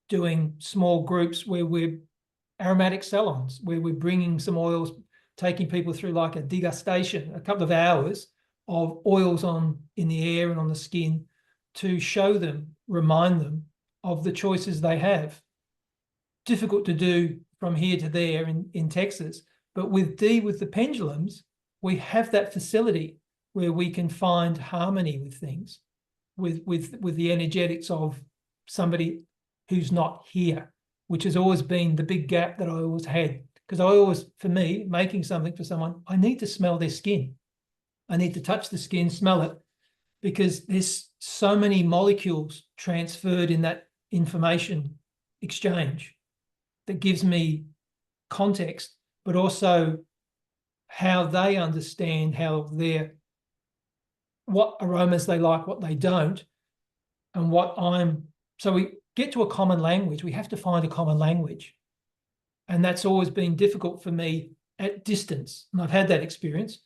doing small groups where we're aromatic salons, where we're bringing some oils, taking people through like a degustation, a couple of hours of oils in the air and on the skin, to show them, remind them of the choices they have. Difficult to do from here to there in Texas, but with the pendulums, we have that facility where we can find harmony with things, with the energetics of somebody who's not here, which has always been the big gap that I always had. Because for me, making something for someone, I need to smell their skin. I need to touch the skin, smell it, because there's so many molecules transferred in that information exchange that gives me context, but also how they understand what aromas they like, what they don't, and so we get to a common language. We have to find a common language. And that's always been difficult for me at distance. And I've had that experience.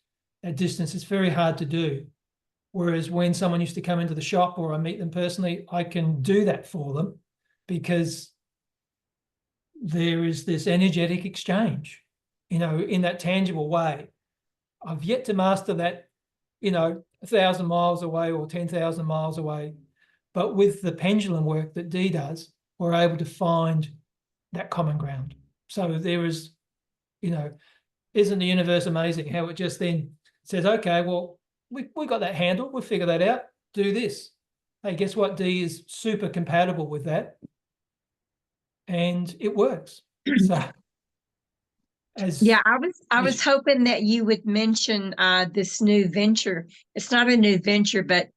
At distance, it's very hard to do. Whereas when someone used to come into the shop or I meet them personally, I can do that for them because there is this energetic exchange, in that tangible way. I've yet to master that, 1,000 miles away or 10,000 miles away. But with the pendulum work that Dee does, we're able to find that common ground. So there is, isn't the universe amazing how it just then says, okay, well, we got that handle, we'll figure that out, do this. Hey, guess what? Dee is super compatible with that. And it works. So I was hoping that you would mention this new venture. It's not a new venture, but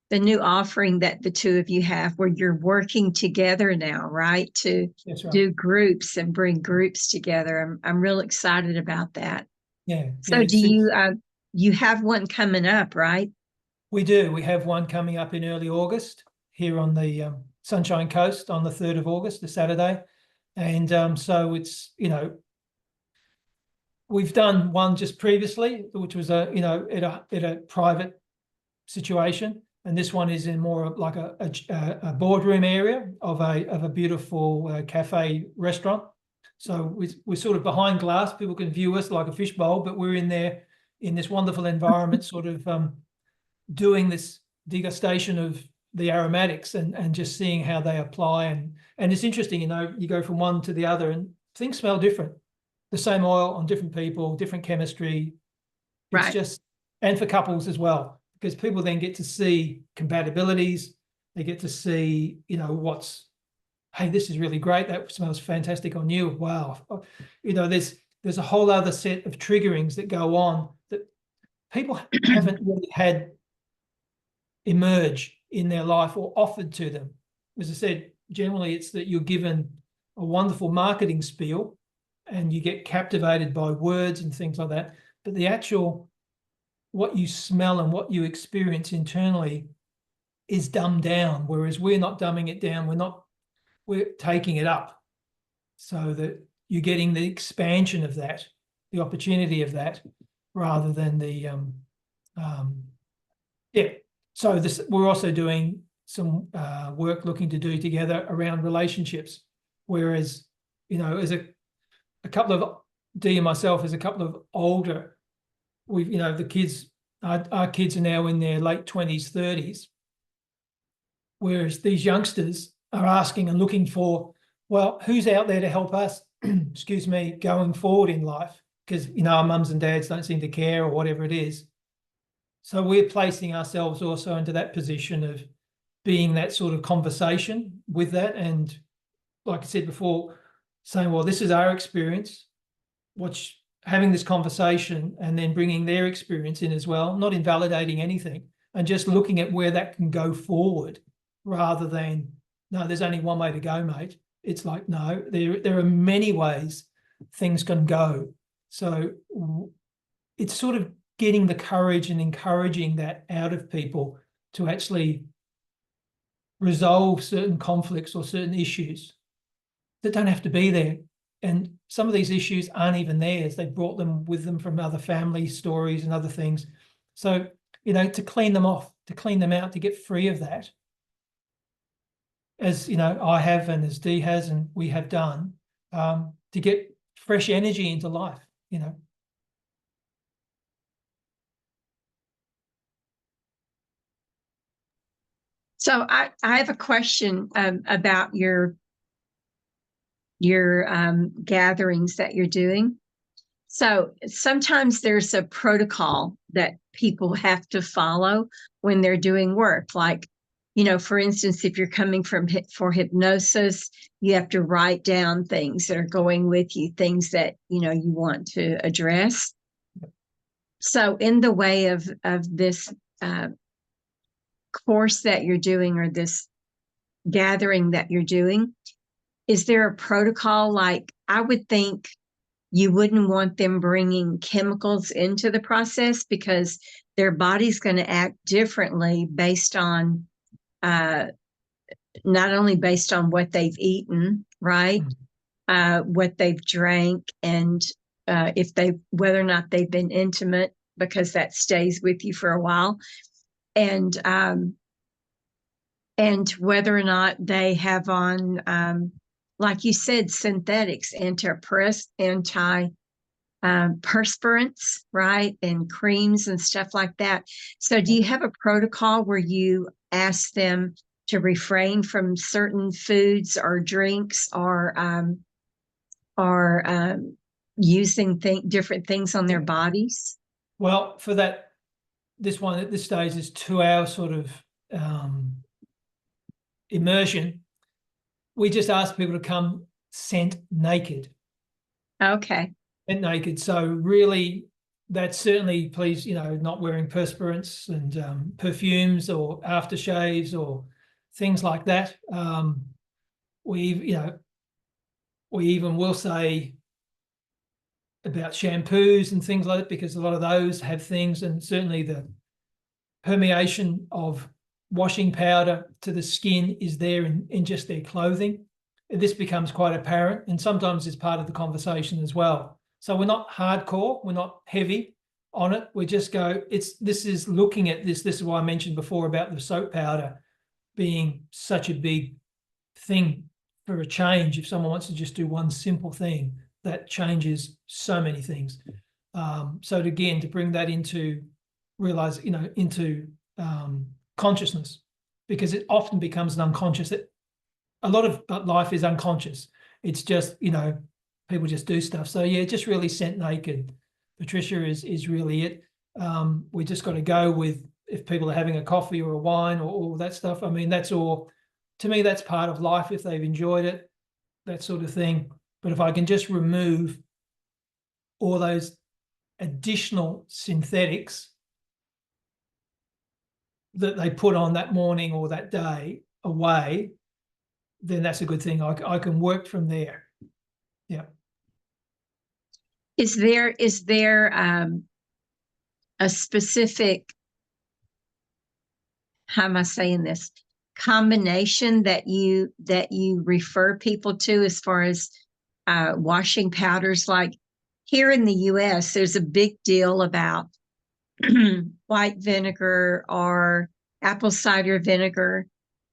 the new offering that the two of you have, where you're working together now, right? To do groups and bring groups together. I'm real excited about that. Yeah. So you have one coming up, right? We do. We have one coming up in early August here on the Sunshine Coast on the 3rd of August, the Saturday. And so it's, we've done one just previously, which was at a private situation, and this one is in more like a boardroom area of a beautiful cafe restaurant. So we're sort of behind glass. People can view us like a fishbowl, but we're in there in this wonderful environment, sort of doing this degustation of the aromatics and just seeing how they apply. And it's interesting, you go from one to the other and things smell different. The same oil on different people, different chemistry. It's just, and for couples as well, because people then get to see compatibilities. They get to see, hey, this is really great. That smells fantastic on you. Wow. There's a whole other set of triggerings that go on that people haven't really had emerge in their life or offered to them. As I said, generally it's that you're given a wonderful marketing spiel and you get captivated by words and things like that. But the actual, what you smell and what you experience internally is dumbed down, whereas we're not dumbing it down. We're taking it up so that you're getting the expansion of that, the opportunity of that, rather than the, So we're also doing some work looking to do together around relationships, whereas, as a couple of, Dee and myself, as a couple of older, we've, the kids, our kids are now in their late 20s, 30s, whereas these youngsters are asking and looking for, well, who's out there to help us, excuse me, going forward in life? Because, our mums and dads don't seem to care or whatever it is. So we're placing ourselves also into that position of being that sort of conversation with that. And like I said before, saying, well, this is our experience, having this conversation and then bringing their experience in as well, not invalidating anything, and just looking at where that can go forward rather than, no, there's only one way to go, mate. It's like, no, there are many ways things can go. So it's sort of getting the courage and encouraging that out of people to actually resolve certain conflicts or certain issues that don't have to be there. And some of these issues aren't even theirs. They brought them with them from other family stories and other things. So, to clean them off, to clean them out, to get free of that, as I have and as Dee has and we have done, to get fresh energy into life, So I have a question about your gatherings that you're doing. So sometimes there's a protocol that people have to follow when they're doing work. Like, for instance, if you're coming for hypnosis, you have to write down things that are going with you, things that, you want to address. So in the way of this course that you're doing or this gathering that you're doing, is there a protocol? Like, I would think you wouldn't want them bringing chemicals into the process because their body's going to act differently based on, not only based on what they've eaten, right? What they've drank, and whether or not they've been intimate, because that stays with you for a while, and whether or not they have on, like you said, synthetics, antiperspirants, right, and creams and stuff like that. So do you have a protocol where you ask them to refrain from certain foods or drinks or using different things on their bodies? Well, for that, this one at this stage is 2 hours sort of immersion. We just ask people to come scent naked. Okay. Scent naked. So really, that's certainly, please, not wearing perspirants and perfumes or aftershaves or things like that. We even will say about shampoos and things like that, because a lot of those have things, and certainly the permeation of washing powder to the skin is there in just their clothing. This becomes quite apparent, and sometimes it's part of the conversation as well. So we're not hardcore, we're not heavy on it. We just go, this is looking at this. This is why I mentioned before about the soap powder being such a big thing for a change. If someone wants to just do one simple thing, that changes so many things. So again, to bring that into into consciousness, because it often becomes an unconscious. A lot of life is unconscious. It's just, people just do stuff. So yeah, just really sent naked, Patricia, is really it. We just got to go with, if people are having a coffee or a wine or all that stuff. I mean, that's all, to me, that's part of life if they've enjoyed it, that sort of thing. But if I can just remove all those additional synthetics that they put on that morning or that day away, then that's a good thing. I can work from there. Yeah. Is there a specific, how am I saying this, combination that you refer people to as far as washing powders? Like here in the US, there's a big deal about white vinegar or apple cider vinegar,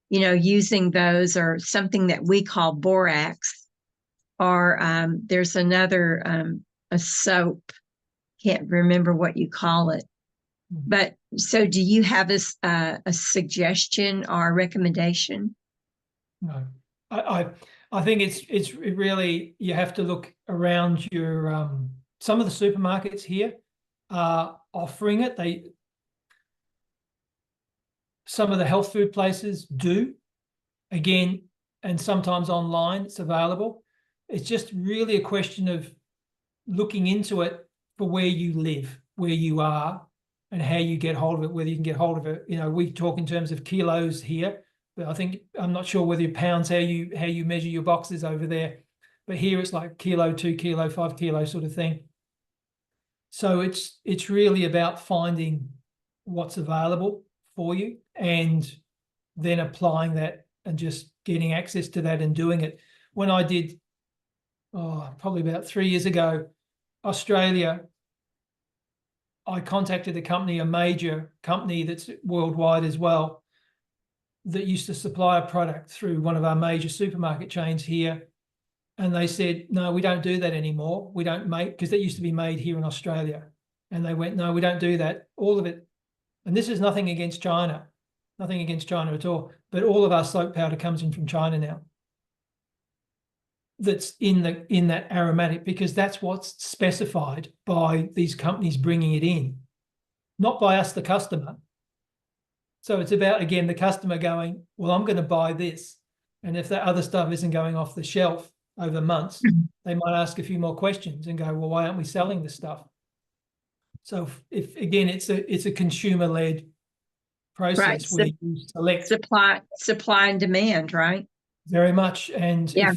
using those, or something that we call borax, or there's another, a soap, can't remember what you call it. But so do you have a suggestion or a recommendation? No, I think it's really, you have to look around your, some of the supermarkets here are offering it. Some of the health food places do, again, and sometimes online it's available. It's just really a question of looking into it for where you live, where you are, and how you get hold of it, whether you can get hold of it. We talk in terms of kilos here, but I'm not sure whether pounds, how you measure your boxes over there. But here it's like kilo, 2 kilo, 5 kilo sort of thing. So it's really about finding what's available for you and then applying that and just getting access to that and doing it. When I did, probably about 3 years ago, Australia, I contacted a major company that's worldwide as well, that used to supply a product through one of our major supermarket chains here. And they said, no, we don't do that anymore. We don't make, because that used to be made here in Australia. And they went, no, we don't do that. All of it. And this is nothing against China at all. But all of our soap powder comes in from China now. That's in that aromatic, because that's what's specified by these companies bringing it in, not by us, the customer. So it's about, again, the customer going, well, I'm going to buy this. And if that other stuff isn't going off the shelf over months, they might ask a few more questions and go, well, why aren't we selling this stuff? So if again, it's a consumer-led process, right. where you select supply and demand, right? Very much. And Yeah.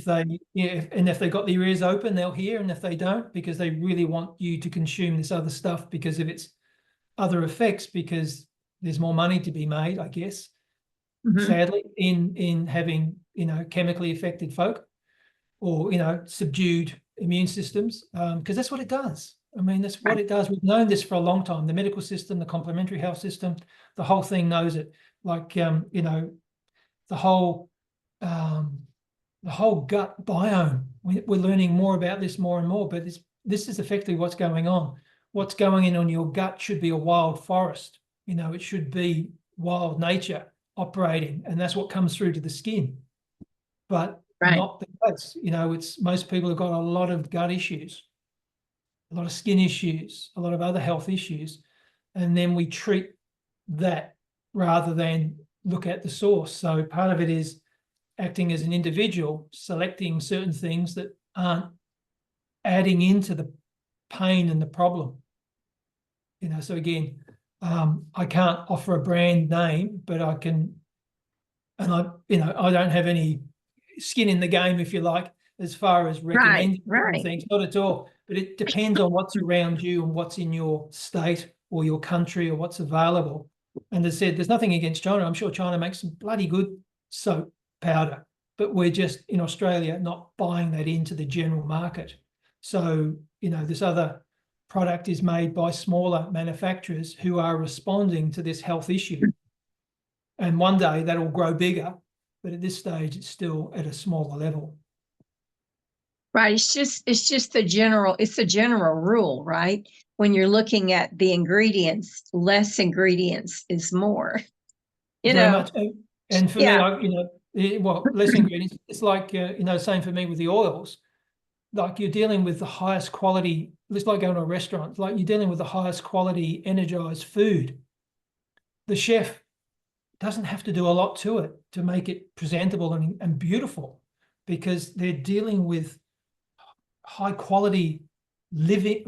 if they've got their ears open, they'll hear. And if they don't, because they really want you to consume this other stuff because of its other effects, because there's more money to be made, I guess, sadly, in having, chemically affected folk or, subdued immune systems, because that's what it does. I mean, that's what it does. We've known this for a long time. The medical system, the complementary health system, the whole thing knows it. Like, the whole gut biome. We're learning more about this more and more, but this is effectively what's going on. What's going on your gut should be a wild forest. It should be wild nature operating, and that's what comes through to the skin. But not the case. It's most people have got a lot of gut issues, a lot of skin issues, a lot of other health issues, and then we treat that rather than look at the source. So part of it is acting as an individual, selecting certain things that aren't adding into the pain and the problem. So again, I can't offer a brand name, but I can, and I don't have any skin in the game, if you like, as far as recommending things, not at all. But it depends on what's around you and what's in your state or your country or what's available. And as I said, there's nothing against China. I'm sure China makes some bloody good soap powder, but we're just in Australia not buying that into the general market. So, this other product is made by smaller manufacturers who are responding to this health issue. And one day that'll grow bigger, but at this stage, it's still at a smaller level. Right. It's just the general rule, right? When you're looking at the ingredients, less ingredients is more. Very much. And for Yeah. me, less ingredients. It's like, same for me with the oils. Like you're dealing with the highest quality. It's like going to a restaurant. Like you're dealing with the highest quality energized food. The chef doesn't have to do a lot to it to make it presentable and beautiful, because they're dealing with high quality living,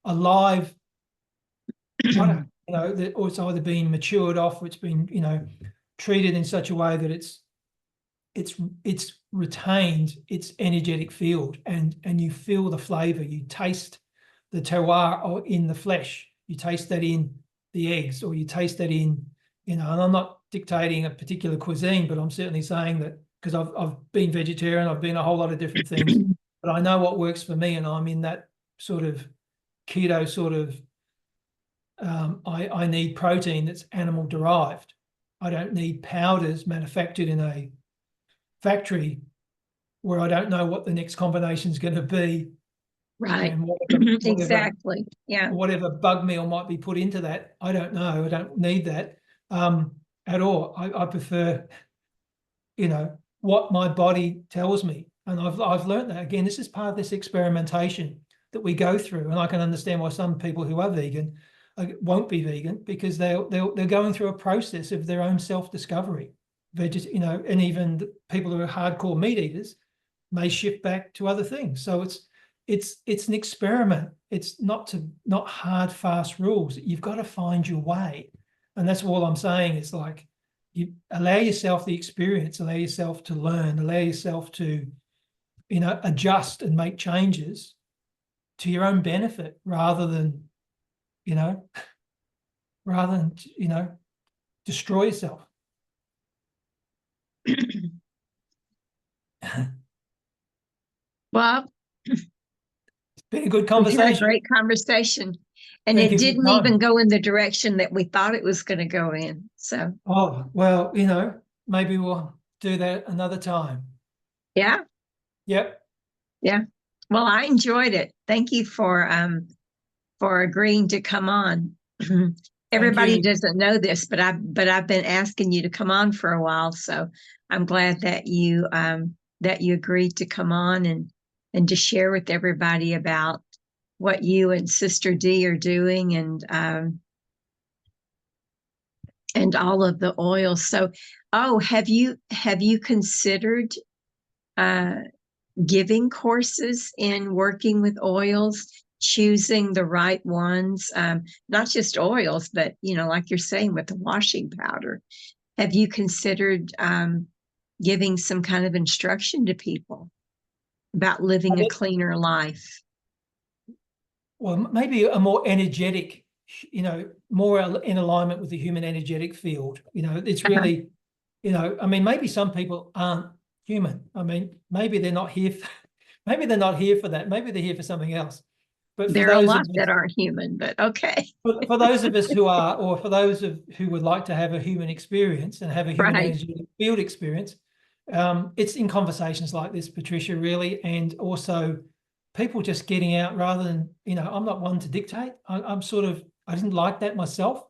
alive product, or it's either been matured off, or it's been, treated in such a way that it's retained its energetic field, and you feel the flavor, you taste the terroir in the flesh, you taste that in the eggs, or you taste that in, and I'm not dictating a particular cuisine, but I'm certainly saying that because I've been vegetarian, I've been a whole lot of different things, but I know what works for me, and I'm in that sort of keto sort of, I need protein that's animal derived. I don't need powders manufactured in a factory where I don't know what the next combination is going to be. Right. And Exactly. Yeah. whatever bug meal might be put into that, I don't know. I don't need that at all. I prefer, what my body tells me. And I've learned that. Again, this is part of this experimentation that we go through. And I can understand why some people who are vegan won't be vegan, because they're going through a process of their own self-discovery. And even the people who are hardcore meat eaters may shift back to other things. So it's an experiment. It's not hard, fast rules. You've got to find your way. And that's all I'm saying. It's like, you allow yourself the experience, allow yourself to learn, allow yourself to, adjust and make changes to your own benefit, rather than destroy yourself. Well, It's been a good we had a conversation. great conversation, and Thank it you for your didn't time. even go in the direction that we thought it was going to go in. So, Oh, well, maybe we'll do that another time. yeah. Yep. Yeah. Well, I enjoyed it. Thank you for agreeing to come on. Everybody you. doesn't know this, but I've been asking you to come on for a while, so I'm glad that you agreed to come on and to share with everybody about what you and Sister D are doing, and all of the oils. So, have you considered giving courses in working with oils, choosing the right ones, not just oils, but, like you're saying with the washing powder? Have you considered giving some kind of instruction to people about living a cleaner life? Well, maybe a more energetic, more in alignment with the human energetic field. It's really, maybe some people aren't human. Maybe they're not here. Maybe they're not here for that. Maybe they're here for something else. But there are a lot that aren't human, but okay. For those of us who are, or for those who would like to have a human experience and have a human energetic field experience, it's in conversations like this, Patricia, really, and also people just getting out rather than, I'm not one to dictate. I didn't like that myself,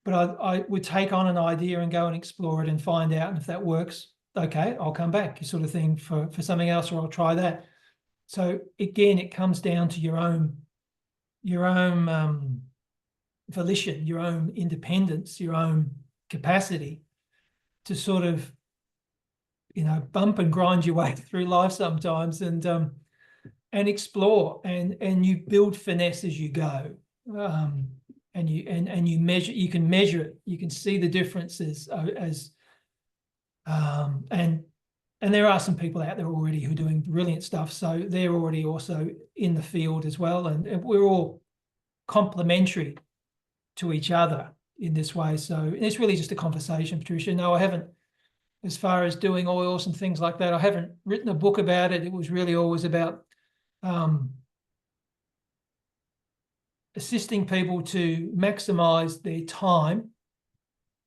but I would take on an idea and go and explore it and find out. And if that works, okay, I'll come back, sort of thing, for something else, or I'll try that. So again, it comes down to your own volition, your own independence, your own capacity to sort of, bump and grind your way through life sometimes, and explore, and you build finesse as you go, and you measure. You can measure it. You can see the differences and there are some people out there already who are doing brilliant stuff. So they're already also in the field as well, and we're all complementary to each other in this way. So it's really just a conversation, Patricia. No, I haven't, as far as doing oils and things like that, I haven't written a book about it. It was really always about assisting people to maximize their time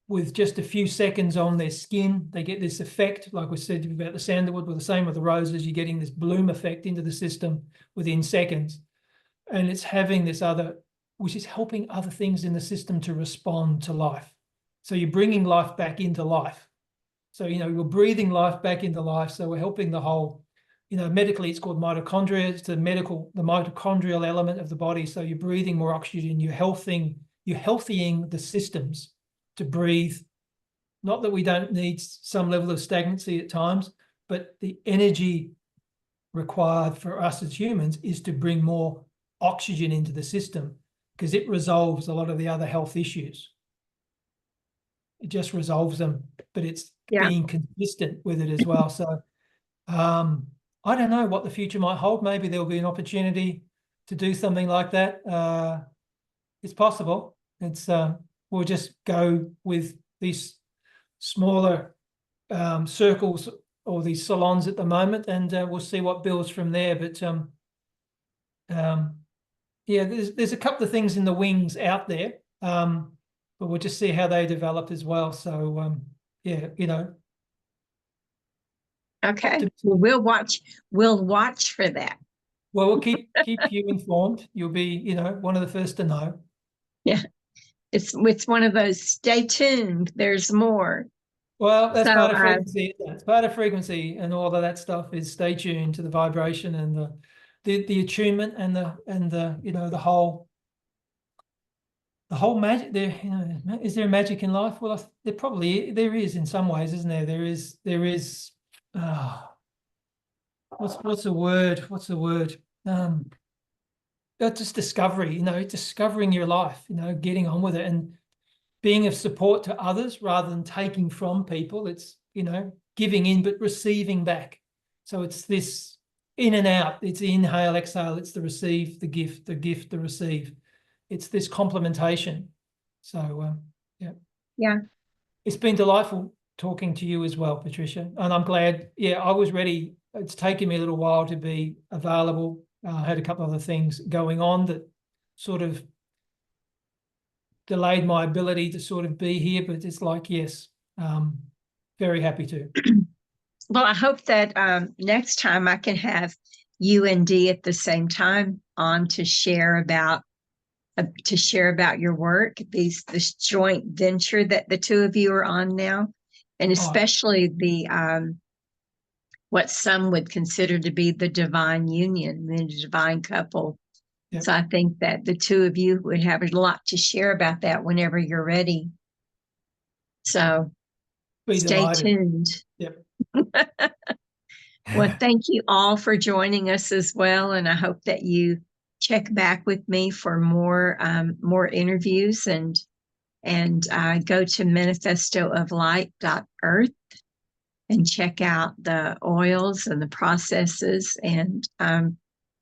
with just a few seconds on their skin. They get this effect, like we said about the sandalwood, with the same with the roses, you're getting this bloom effect into the system within seconds. And it's having this other, which is helping other things in the system to respond to life. So you're bringing life back into life. So, you're breathing life back into life. So we're helping the whole, medically it's called mitochondria. It's the mitochondrial element of the body. So you're breathing more oxygen, you're healthing the systems to breathe. Not that we don't need some level of stagnancy at times, but the energy required for us as humans is to bring more oxygen into the system, because it resolves a lot of the other health issues. It just resolves them, but it's being consistent with it as well. So I don't know what the future might hold. Maybe there'll be an opportunity to do something like that. It's possible. It's we'll just go with these smaller circles or these salons at the moment, and we'll see what builds from there. But there's a couple of things in the wings out there, but we'll just see how they develop as well. So Okay, we'll watch for that. Well, we'll keep you informed. You'll be one of the first to know. Yeah, it's one of those, stay tuned, there's more. Well, that's part of frequency. It's part of frequency, and all of that stuff is stay tuned to the vibration and the attunement and the whole magic. Is there a magic in life? Well, there is in some ways, isn't there? There is. What's the word? Just discovery. Discovering your life. Getting on with it and being of support to others rather than taking from people. It's giving in but receiving back. So it's this in and out. It's the inhale, exhale. It's the receive, the gift, the receive. It's this complementation. So yeah. It's been delightful talking to you as well, Patricia. And I'm glad, I was ready. It's taken me a little while to be available. I had a couple of other things going on that sort of delayed my ability to sort of be here, but it's like, yes, very happy to. Well, I hope that next time I can have you and Dee at the same time on to share about your work, this joint venture that the two of you are on now, and especially the what some would consider to be the divine union, the divine couple. Yep. So I think that the two of you would have a lot to share about that whenever you're ready. So stay tuned. Yep. Well, thank you all for joining us as well. And I hope that you check back with me for more interviews and go to manifestooflight.earth and check out the oils and the processes and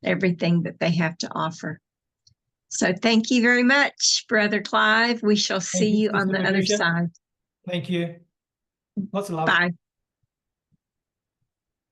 everything that they have to offer. So thank you very much, Brother Clive. We shall see you on the other side. Thank you. Lots of love. Bye.